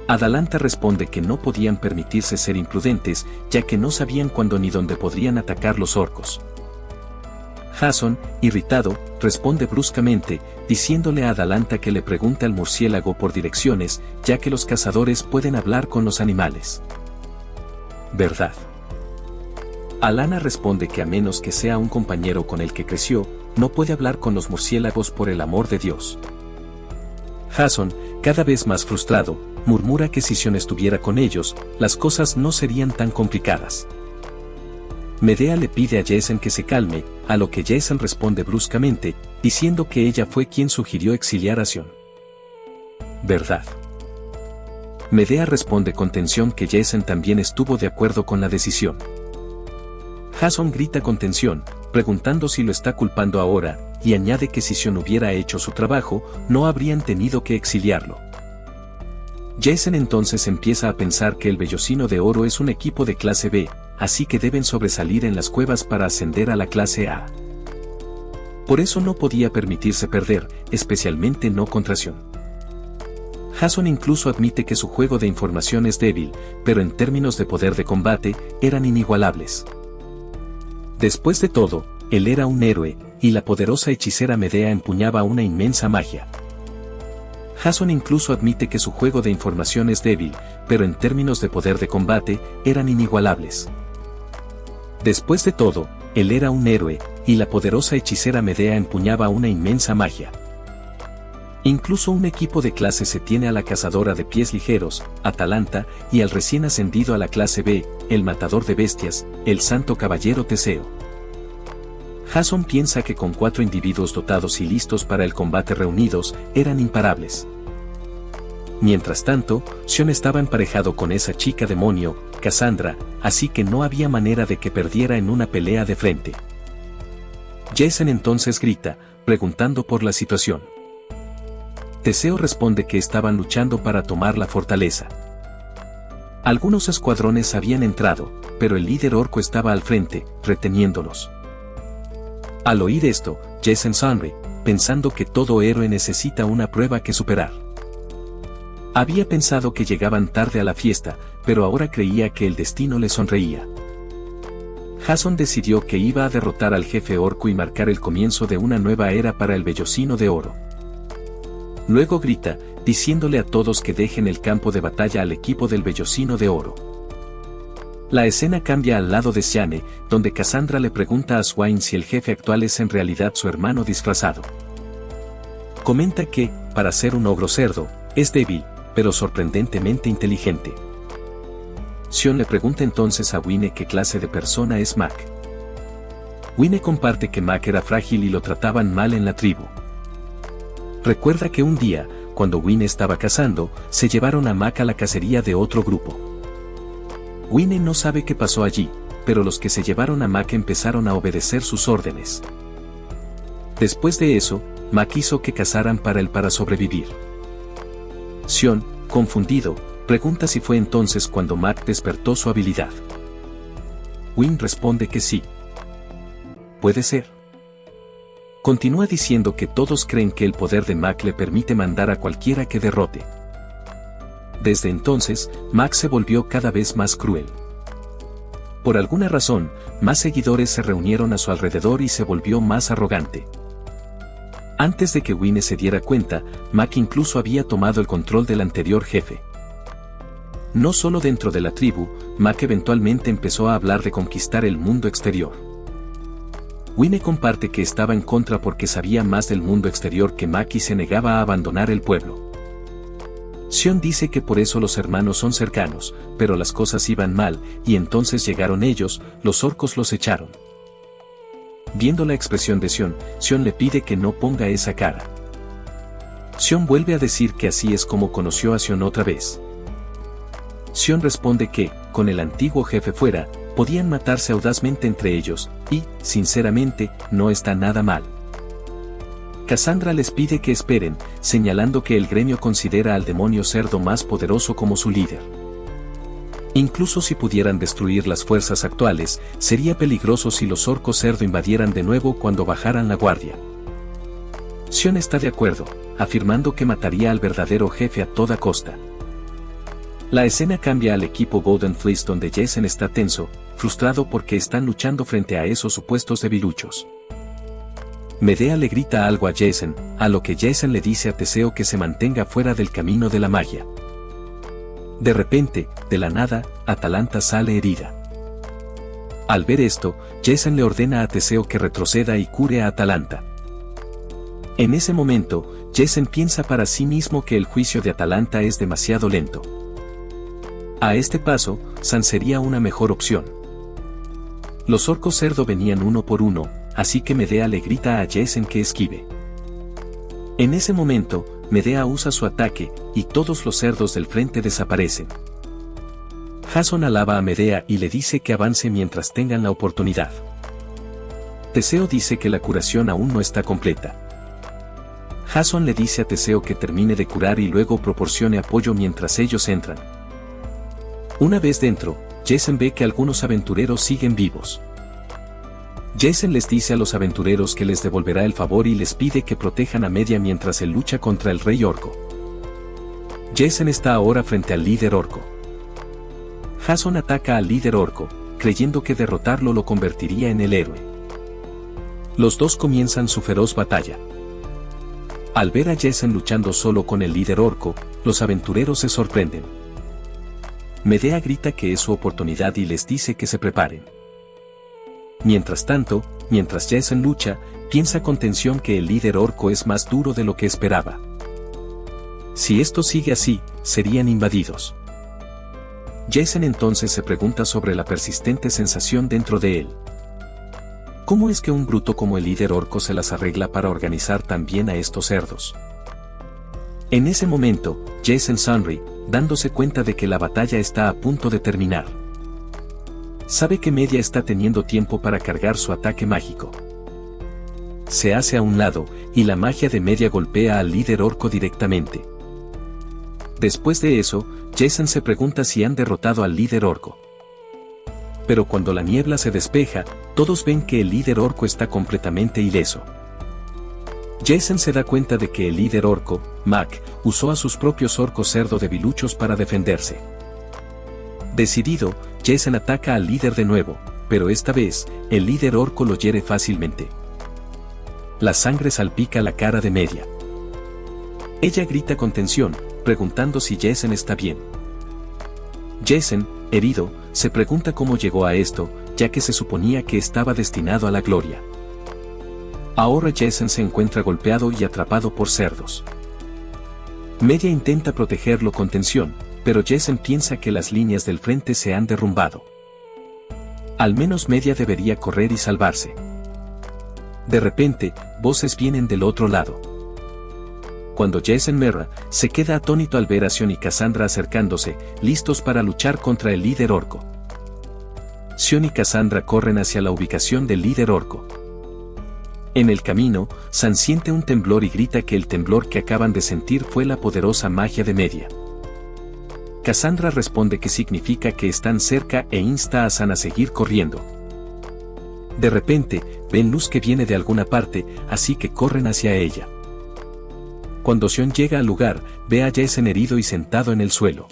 Adalanta responde que no podían permitirse ser imprudentes, ya que no sabían cuándo ni dónde podrían atacar los orcos. Jason, irritado, responde bruscamente, diciéndole a Adalanta que le pregunte al murciélago por direcciones, ya que los cazadores pueden hablar con los animales. ¿Verdad? Alana responde que a menos que sea un compañero con el que creció, no puede hablar con los murciélagos por el amor de Dios. Jason, cada vez más frustrado, murmura que si Sion estuviera con ellos, las cosas no serían tan complicadas. Medea le pide a Jason que se calme, a lo que Jason responde bruscamente, diciendo que ella fue quien sugirió exiliar a Sion. ¿Verdad? Medea responde con tensión que Jason también estuvo de acuerdo con la decisión. Jason grita con tensión, preguntando si lo está culpando ahora, y añade que si Sion hubiera hecho su trabajo, no habrían tenido que exiliarlo. Jason entonces empieza a pensar que el Vellocino de Oro es un equipo de clase B, así que deben sobresalir en las cuevas para ascender a la clase A. Por eso no podía permitirse perder, especialmente no contra Sion. Jason incluso admite que su juego de información es débil, pero en términos de poder de combate, eran inigualables. Después de todo, él era un héroe, y la poderosa hechicera Medea empuñaba una inmensa magia. Jason incluso admite que su juego de información es débil, pero en términos de poder de combate, eran inigualables. Después de todo, él era un héroe, y la poderosa hechicera Medea empuñaba una inmensa magia. Incluso un equipo de clase C tiene a la cazadora de pies ligeros, Atalanta, y al recién ascendido a la clase B, el matador de bestias, el santo caballero Teseo. Jason piensa que con 4 individuos dotados y listos para el combate reunidos, eran imparables. Mientras tanto, Sion estaba emparejado con esa chica demonio, Cassandra, así que no había manera de que perdiera en una pelea de frente. Jason entonces grita, preguntando por la situación. Teseo responde que estaban luchando para tomar la fortaleza. Algunos escuadrones habían entrado, pero el líder orco estaba al frente, reteniéndolos. Al oír esto, Jason sonríe, pensando que todo héroe necesita una prueba que superar. Había pensado que llegaban tarde a la fiesta, pero ahora creía que el destino le sonreía. Jason decidió que iba a derrotar al jefe orco y marcar el comienzo de una nueva era para el Vellocino de Oro. Luego grita, diciéndole a todos que dejen el campo de batalla al equipo del Vellocino de Oro. La escena cambia al lado de Siane, donde Cassandra le pregunta a Swain si el jefe actual es en realidad su hermano disfrazado. Comenta que, para ser un ogro cerdo, es débil, pero sorprendentemente inteligente. Sion le pregunta entonces a Winnie qué clase de persona es Mac. Winnie comparte que Mac era frágil y lo trataban mal en la tribu. Recuerda que un día, cuando Winnie estaba cazando, se llevaron a Mac a la cacería de otro grupo. Winnie no sabe qué pasó allí, pero los que se llevaron a Mac empezaron a obedecer sus órdenes. Después de eso, Mac hizo que cazaran para sobrevivir. Sion, confundido, pregunta si fue entonces cuando Mac despertó su habilidad. Winnie responde que sí. puede ser. Continúa diciendo que todos creen que el poder de Mac le permite mandar a cualquiera que derrote. Desde entonces, Mac se volvió cada vez más cruel. Por alguna razón, más seguidores se reunieron a su alrededor y se volvió más arrogante. Antes de que Wine se diera cuenta, Mac incluso había tomado el control del anterior jefe. No solo dentro de la tribu, Mac eventualmente empezó a hablar de conquistar el mundo exterior. Wine comparte que estaba en contra porque sabía más del mundo exterior que Mac y se negaba a abandonar el pueblo. Sion dice que por eso los hermanos son cercanos, pero las cosas iban mal, y entonces llegaron ellos, los orcos los echaron. Viendo la expresión de Sion le pide que no ponga esa cara. Sion vuelve a decir que así es como conoció a Sion otra vez. Sion responde que, con el antiguo jefe fuera, podían matarse audazmente entre ellos, y, sinceramente, no está nada mal. Cassandra les pide que esperen, señalando que el gremio considera al demonio cerdo más poderoso como su líder. Incluso si pudieran destruir las fuerzas actuales, sería peligroso si los orcos cerdo invadieran de nuevo cuando bajaran la guardia. Sion está de acuerdo, afirmando que mataría al verdadero jefe a toda costa. La escena cambia al equipo Golden Fleece donde Jason está tenso, frustrado porque están luchando frente a esos supuestos debiluchos. Medea le grita algo a Jason, a lo que Jason le dice a Teseo que se mantenga fuera del camino de la magia. De repente, de la nada, Atalanta sale herida. Al ver esto, Jason le ordena a Teseo que retroceda y cure a Atalanta. En ese momento, Jason piensa para sí mismo que el juicio de Atalanta es demasiado lento. A este paso, San sería una mejor opción. Los orcos cerdo venían uno por uno, así que Medea le grita a Jason que esquive. En ese momento, Medea usa su ataque, y todos los cerdos del frente desaparecen. Jason alaba a Medea y le dice que avance mientras tengan la oportunidad. Teseo dice que la curación aún no está completa. Jason le dice a Teseo que termine de curar y luego proporcione apoyo mientras ellos entran. Una vez dentro, Jason ve que algunos aventureros siguen vivos. Jason les dice a los aventureros que les devolverá el favor y les pide que protejan a Medea mientras él lucha contra el rey orco. Jason está ahora frente al líder orco. Jason ataca al líder orco, creyendo que derrotarlo lo convertiría en el héroe. Los dos comienzan su feroz batalla. Al ver a Jason luchando solo con el líder orco, los aventureros se sorprenden. Medea grita que es su oportunidad y les dice que se preparen. Mientras tanto, mientras Jason lucha, piensa con tensión que el líder orco es más duro de lo que esperaba. Si esto sigue así, serían invadidos. Jason entonces se pregunta sobre la persistente sensación dentro de él. ¿Cómo es que un bruto como el líder orco se las arregla para organizar tan bien a estos cerdos? En ese momento, Jason sonríe, dándose cuenta de que la batalla está a punto de terminar. Sabe que Medea está teniendo tiempo para cargar su ataque mágico. Se hace a un lado, y la magia de Medea golpea al líder orco directamente. Después de eso, Jason se pregunta si han derrotado al líder orco. Pero cuando la niebla se despeja, todos ven que el líder orco está completamente ileso. Jason se da cuenta de que el líder orco, Mac, usó a sus propios orcos cerdo debiluchos para defenderse. Decidido, Jason ataca al líder de nuevo, pero esta vez, el líder orco lo hiere fácilmente. La sangre salpica la cara de Medea. Ella grita con tensión, preguntando si Jason está bien. Jason, herido, se pregunta cómo llegó a esto, ya que se suponía que estaba destinado a la gloria. Ahora Jason se encuentra golpeado y atrapado por cerdos. Medea intenta protegerlo con tensión, pero Jason piensa que las líneas del frente se han derrumbado. Al menos Medea debería correr y salvarse. De repente, voces vienen del otro lado. Cuando Jason Merra, se queda atónito al ver a Sion y Cassandra acercándose, listos para luchar contra el líder orco. Sion y Cassandra corren hacia la ubicación del líder orco. En el camino, San siente un temblor y grita que el temblor que acaban de sentir fue la poderosa magia de Medea. Cassandra responde que significa que están cerca e insta a San a seguir corriendo. De repente, ven luz que viene de alguna parte, así que corren hacia ella. Cuando Xion llega al lugar, ve a Jason herido y sentado en el suelo.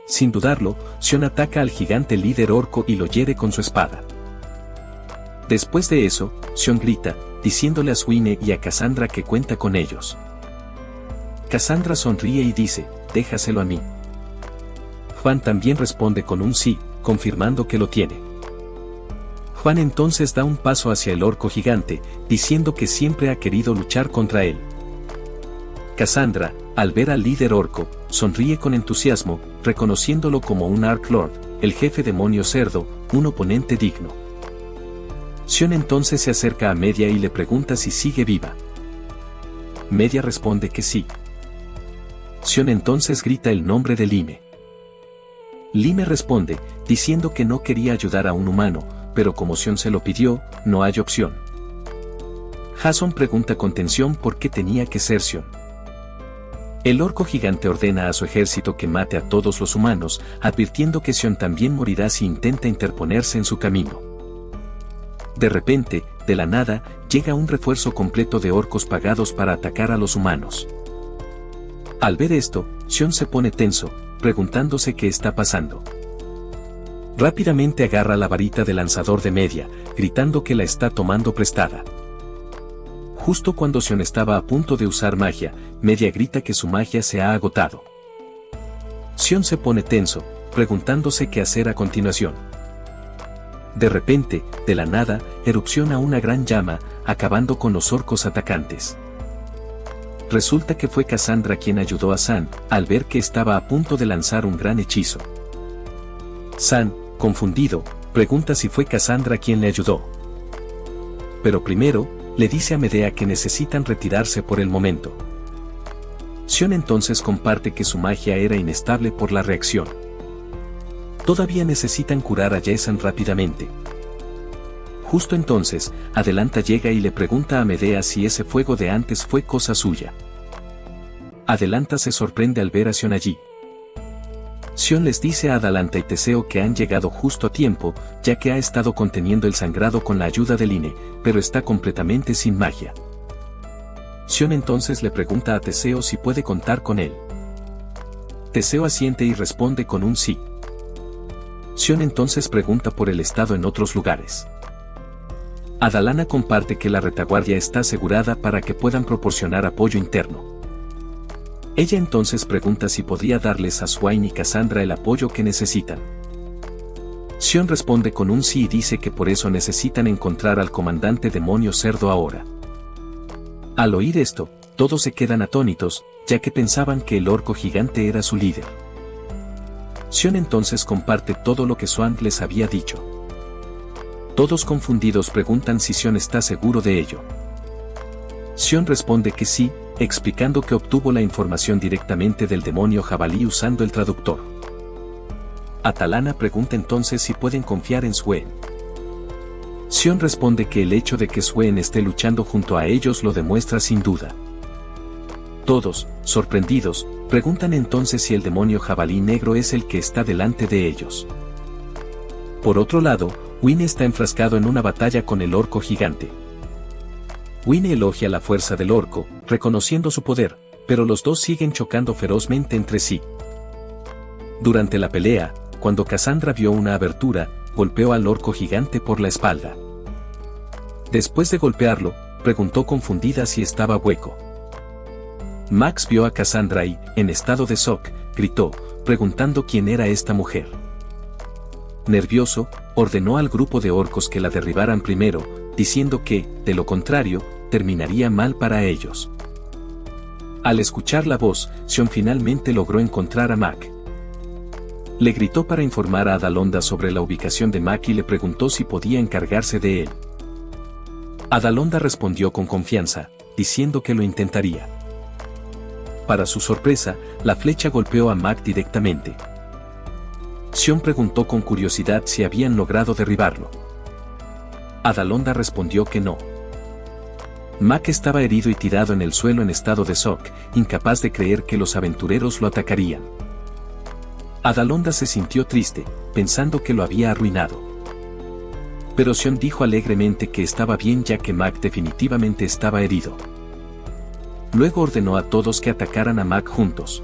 Sin dudarlo, Xion ataca al gigante líder orco y lo hiere con su espada. Después de eso, Xion grita, diciéndole a Swine y a Cassandra que cuenta con ellos. Cassandra sonríe y dice, déjaselo a mí. Juan también responde con un sí, confirmando que lo tiene. Juan entonces da un paso hacia el orco gigante, diciendo que siempre ha querido luchar contra él. Cassandra, al ver al líder orco, sonríe con entusiasmo, reconociéndolo como un Arc Lord, el jefe demonio cerdo, un oponente digno. Xion entonces se acerca a Media y le pregunta si sigue viva. Media responde que sí. Xion entonces grita el nombre de Lime. Lime responde, diciendo que no quería ayudar a un humano, pero como Xion se lo pidió, no hay opción. Jason pregunta con tensión por qué tenía que ser Xion. El orco gigante ordena a su ejército que mate a todos los humanos, advirtiendo que Xion también morirá si intenta interponerse en su camino. De repente, de la nada, llega un refuerzo completo de orcos pagados para atacar a los humanos. Al ver esto, Xion se pone tenso, preguntándose qué está pasando. Rápidamente agarra la varita de lanzador de Media, gritando que la está tomando prestada. Justo cuando Xion estaba a punto de usar magia, Media grita que su magia se ha agotado. Xion se pone tenso, preguntándose qué hacer a continuación. De repente, de la nada, erupciona una gran llama, acabando con los orcos atacantes. Resulta que fue Cassandra quien ayudó a San, al ver que estaba a punto de lanzar un gran hechizo. San, confundido, pregunta si fue Cassandra quien le ayudó. Pero primero, le dice a Medea que necesitan retirarse por el momento. Xion entonces comparte que su magia era inestable por la reacción. Todavía necesitan curar a Jason rápidamente. Justo entonces, Adelanta llega y le pregunta a Medea si ese fuego de antes fue cosa suya. Adelanta se sorprende al ver a Xion allí. Xion les dice a Atalanta y Teseo que han llegado justo a tiempo, ya que ha estado conteniendo el sangrado con la ayuda de Line, pero está completamente sin magia. Xion entonces le pregunta a Teseo si puede contar con él. Teseo asiente y responde con un sí. Xion entonces pregunta por el estado en otros lugares. Adalana comparte que la retaguardia está asegurada para que puedan proporcionar apoyo interno. Ella entonces pregunta si podría darles a Swain y Cassandra el apoyo que necesitan. Xion responde con un sí y dice que por eso necesitan encontrar al comandante demonio cerdo ahora. Al oír esto, todos se quedan atónitos, ya que pensaban que el orco gigante era su líder. Xion entonces comparte todo lo que Swan les había dicho. Todos confundidos preguntan si Xion está seguro de ello. Xion responde que sí, explicando que obtuvo la información directamente del demonio jabalí usando el traductor. Atalana pregunta entonces si pueden confiar en Swain. Xion responde que el hecho de que Swain esté luchando junto a ellos lo demuestra sin duda. Todos, sorprendidos, preguntan entonces si el demonio jabalí negro es el que está delante de ellos. Por otro lado, Wynne está enfrascado en una batalla con el orco gigante. Wynne elogia la fuerza del orco, reconociendo su poder, pero los dos siguen chocando ferozmente entre sí. Durante la pelea, cuando Cassandra vio una abertura, golpeó al orco gigante por la espalda. Después de golpearlo, preguntó confundida si estaba hueco. Max vio a Cassandra y, en estado de shock, gritó, preguntando quién era esta mujer. Nervioso, ordenó al grupo de orcos que la derribaran primero, diciendo que, de lo contrario, terminaría mal para ellos. Al escuchar la voz, Xion finalmente logró encontrar a Mac. Le gritó para informar a Adalonda sobre la ubicación de Mac y le preguntó si podía encargarse de él. Adalonda respondió con confianza, diciendo que lo intentaría. Para su sorpresa, la flecha golpeó a Mac directamente. Xion preguntó con curiosidad si habían logrado derribarlo. Adalonda respondió que no. Mac estaba herido y tirado en el suelo en estado de shock, incapaz de creer que los aventureros lo atacarían. Adalonda se sintió triste, pensando que lo había arruinado. pero Sion dijo alegremente que estaba bien ya que Mac definitivamente estaba herido. Luego ordenó a todos que atacaran a Mac juntos.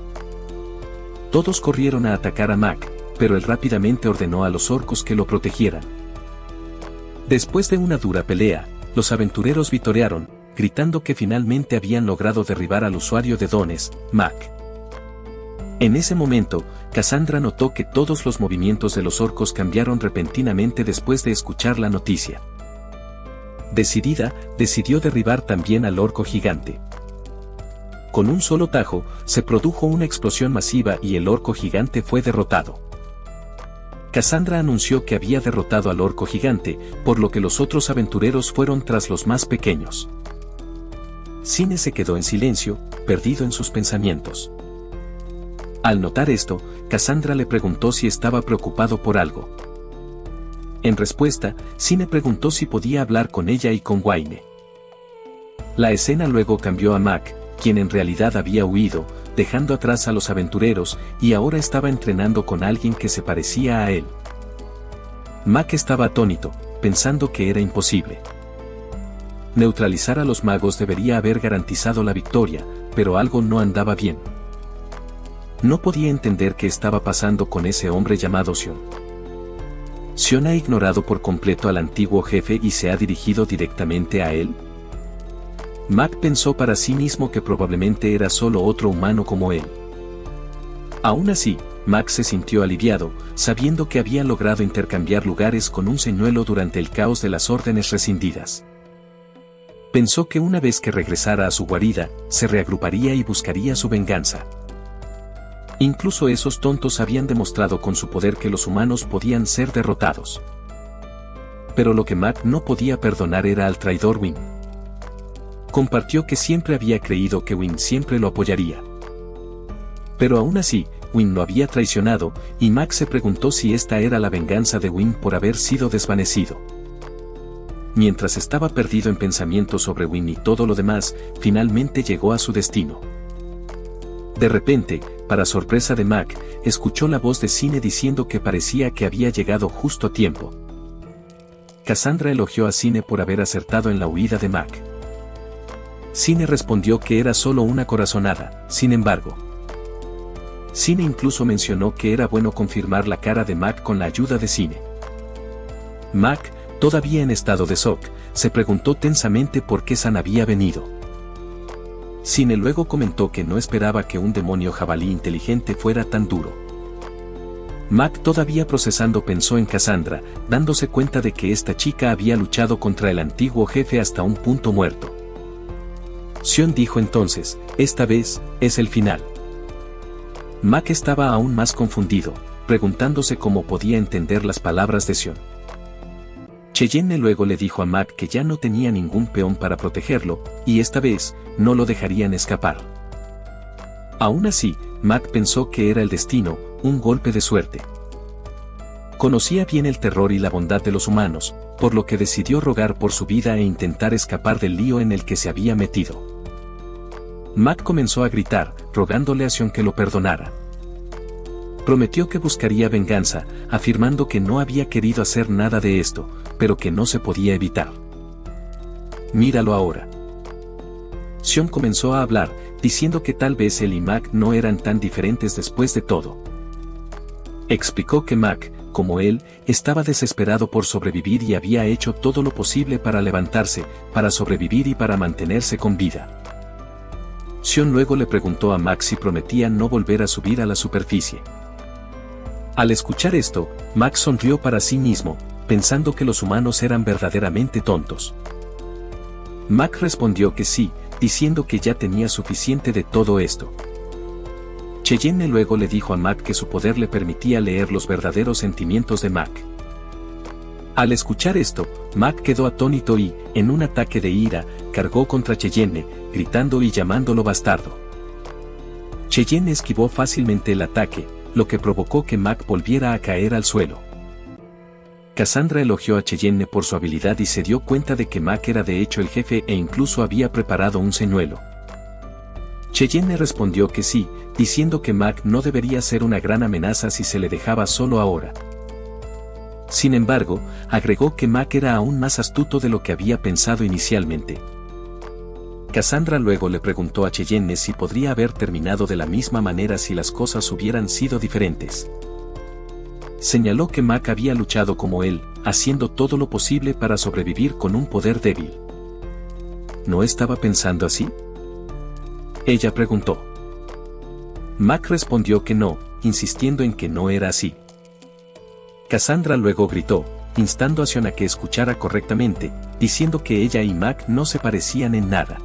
Todos corrieron a atacar a Mac, pero él rápidamente ordenó a los orcos que lo protegieran. Después de una dura pelea, los aventureros vitorearon, gritando que finalmente habían logrado derribar al usuario de dones, Mac. En ese momento, Cassandra notó que todos los movimientos de los orcos cambiaron repentinamente después de escuchar la noticia. Decidida, decidió derribar también al orco gigante. Con un solo tajo, se produjo una explosión masiva y el orco gigante fue derrotado. Cassandra anunció que había derrotado al orco gigante, por lo que los otros aventureros fueron tras los más pequeños. Cine se quedó en silencio, perdido en sus pensamientos. Al notar esto, Cassandra le preguntó si estaba preocupado por algo. En respuesta, Cine preguntó si podía hablar con ella y con Wayne. La escena luego cambió a Mac, quien en realidad había huido, dejando atrás a los aventureros, y ahora estaba entrenando con alguien que se parecía a él. Mac estaba atónito, pensando que era imposible. Neutralizar a los magos debería haber garantizado la victoria, pero algo no andaba bien. No podía entender qué estaba pasando con ese hombre llamado Sion. ¿Sion ha ignorado por completo al antiguo jefe y se ha dirigido directamente a él? Mac pensó para sí mismo que probablemente era solo otro humano como él. Aún así, Mac se sintió aliviado, sabiendo que había logrado intercambiar lugares con un señuelo durante el caos de las órdenes rescindidas. Pensó que una vez que regresara a su guarida, se reagruparía y buscaría su venganza. Incluso esos tontos habían demostrado con su poder que los humanos podían ser derrotados. Pero lo que Mac no podía perdonar era al traidor Wynn. Compartió que siempre había creído que Wynn siempre lo apoyaría. Pero aún así, Wynn lo había traicionado, y Mac se preguntó si esta era la venganza de Wynn por haber sido desvanecido. Mientras estaba perdido en pensamientos sobre Wynn y todo lo demás, finalmente llegó a su destino. De repente, para sorpresa de Mac, escuchó la voz de Cine diciendo que parecía que había llegado justo a tiempo. Cassandra elogió a Cine por haber acertado en la huida de Mac. Cine respondió que era solo una corazonada, sin embargo. Cine incluso mencionó que era bueno confirmar la cara de Mac con la ayuda de Cine. Mac, todavía en estado de shock, se preguntó tensamente por qué San había venido. Cine luego comentó que no esperaba que un demonio jabalí inteligente fuera tan duro. Mac, todavía procesando, pensó en Cassandra, dándose cuenta de que esta chica había luchado contra el antiguo jefe hasta un punto muerto. Sion dijo entonces, esta vez, es el final. Mac estaba aún más confundido, preguntándose cómo podía entender las palabras de Sion. Cheyenne luego le dijo a Mac que ya no tenía ningún peón para protegerlo, y esta vez, no lo dejarían escapar. Aún así, Mac pensó que era el destino, un golpe de suerte. Conocía bien el terror y la bondad de los humanos, por lo que decidió rogar por su vida e intentar escapar del lío en el que se había metido. Mac comenzó a gritar, rogándole a Sion que lo perdonara. Prometió que buscaría venganza, afirmando que no había querido hacer nada de esto, pero que no se podía evitar. Míralo ahora. Sion comenzó a hablar, diciendo que tal vez él y Mac no eran tan diferentes después de todo. Explicó que Mac, como él, estaba desesperado por sobrevivir y había hecho todo lo posible para levantarse, para sobrevivir y para mantenerse con vida. Sion luego le preguntó a Mac si prometía no volver a subir a la superficie. Al escuchar esto, Mac sonrió para sí mismo, pensando que los humanos eran verdaderamente tontos. Mac respondió que sí, diciendo que ya tenía suficiente de todo esto. Cheyenne luego le dijo a Mac que su poder le permitía leer los verdaderos sentimientos de Mac. Al escuchar esto, Mac quedó atónito y, en un ataque de ira, cargó contra Cheyenne, gritando y llamándolo bastardo. Cheyenne esquivó fácilmente el ataque, lo que provocó que Mac volviera a caer al suelo. Cassandra elogió a Cheyenne por su habilidad y se dio cuenta de que Mac era de hecho el jefe e incluso había preparado un señuelo. Cheyenne respondió que sí, diciendo que Mac no debería ser una gran amenaza si se le dejaba solo ahora. Sin embargo, agregó que Mac era aún más astuto de lo que había pensado inicialmente. Cassandra luego le preguntó a Cheyenne si podría haber terminado de la misma manera si las cosas hubieran sido diferentes. Señaló que Mac había luchado como él, haciendo todo lo posible para sobrevivir con un poder débil. ¿No estaba pensando así?, ella preguntó. Mac respondió que no, insistiendo en que no era así. Cassandra luego gritó, instando a Sion a que escuchara correctamente, diciendo que ella y Mac no se parecían en nada.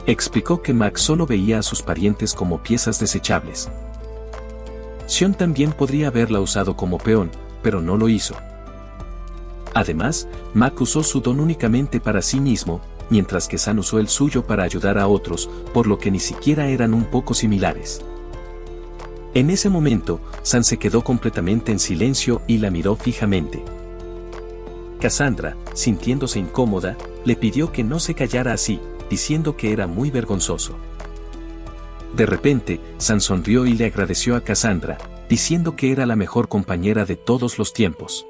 Explicó que Mac solo veía a sus parientes como piezas desechables. Sion también podría haberla usado como peón, pero no lo hizo. Además, Mac usó su don únicamente para sí mismo, mientras que San usó el suyo para ayudar a otros, por lo que ni siquiera eran un poco similares. En ese momento, San se quedó completamente en silencio y la miró fijamente. Cassandra, sintiéndose incómoda, le pidió que no se callara así, diciendo que era muy vergonzoso. De repente, San sonrió y le agradeció a Cassandra, diciendo que era la mejor compañera de todos los tiempos.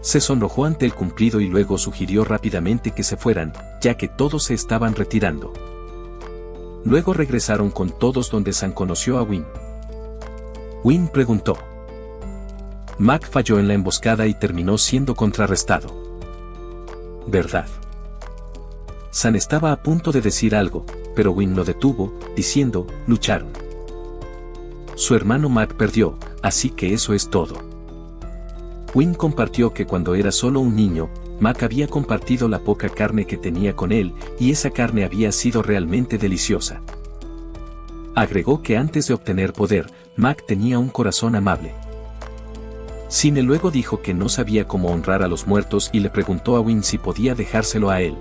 Se sonrojó ante el cumplido y luego sugirió rápidamente que se fueran, ya que todos se estaban retirando. Luego regresaron con todos donde San conoció a Win. Win preguntó. Mac falló en la emboscada y terminó siendo contrarrestado. ¿Verdad? San estaba a punto de decir algo, pero Win lo detuvo, diciendo, lucharon. Su hermano Mac perdió, así que eso es todo. Win compartió que cuando era solo un niño, Mac había compartido la poca carne que tenía con él, y esa carne había sido realmente deliciosa. Agregó que antes de obtener poder, Mac tenía un corazón amable. Cine luego dijo que no sabía cómo honrar a los muertos y le preguntó a Win si podía dejárselo a él.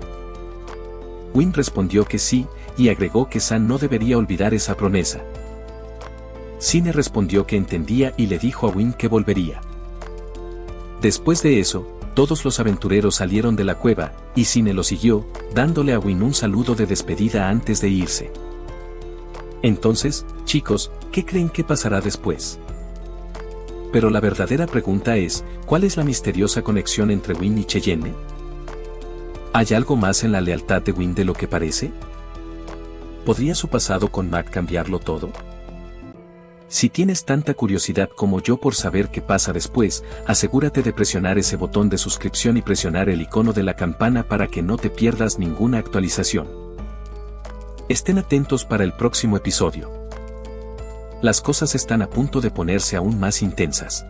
Win respondió que sí, y agregó que San no debería olvidar esa promesa. Cine respondió que entendía y le dijo a Win que volvería. Después de eso, todos los aventureros salieron de la cueva, y Cine lo siguió, dándole a Win un saludo de despedida antes de irse. Entonces, chicos, ¿qué creen que pasará después? Pero la verdadera pregunta es, ¿cuál es la misteriosa conexión entre Win y Cheyenne? ¿Hay algo más en la lealtad de Win de lo que parece? ¿Podría su pasado con Mac cambiarlo todo? Si tienes tanta curiosidad como yo por saber qué pasa después, asegúrate de presionar ese botón de suscripción y presionar el icono de la campana para que no te pierdas ninguna actualización. Estén atentos para el próximo episodio. Las cosas están a punto de ponerse aún más intensas.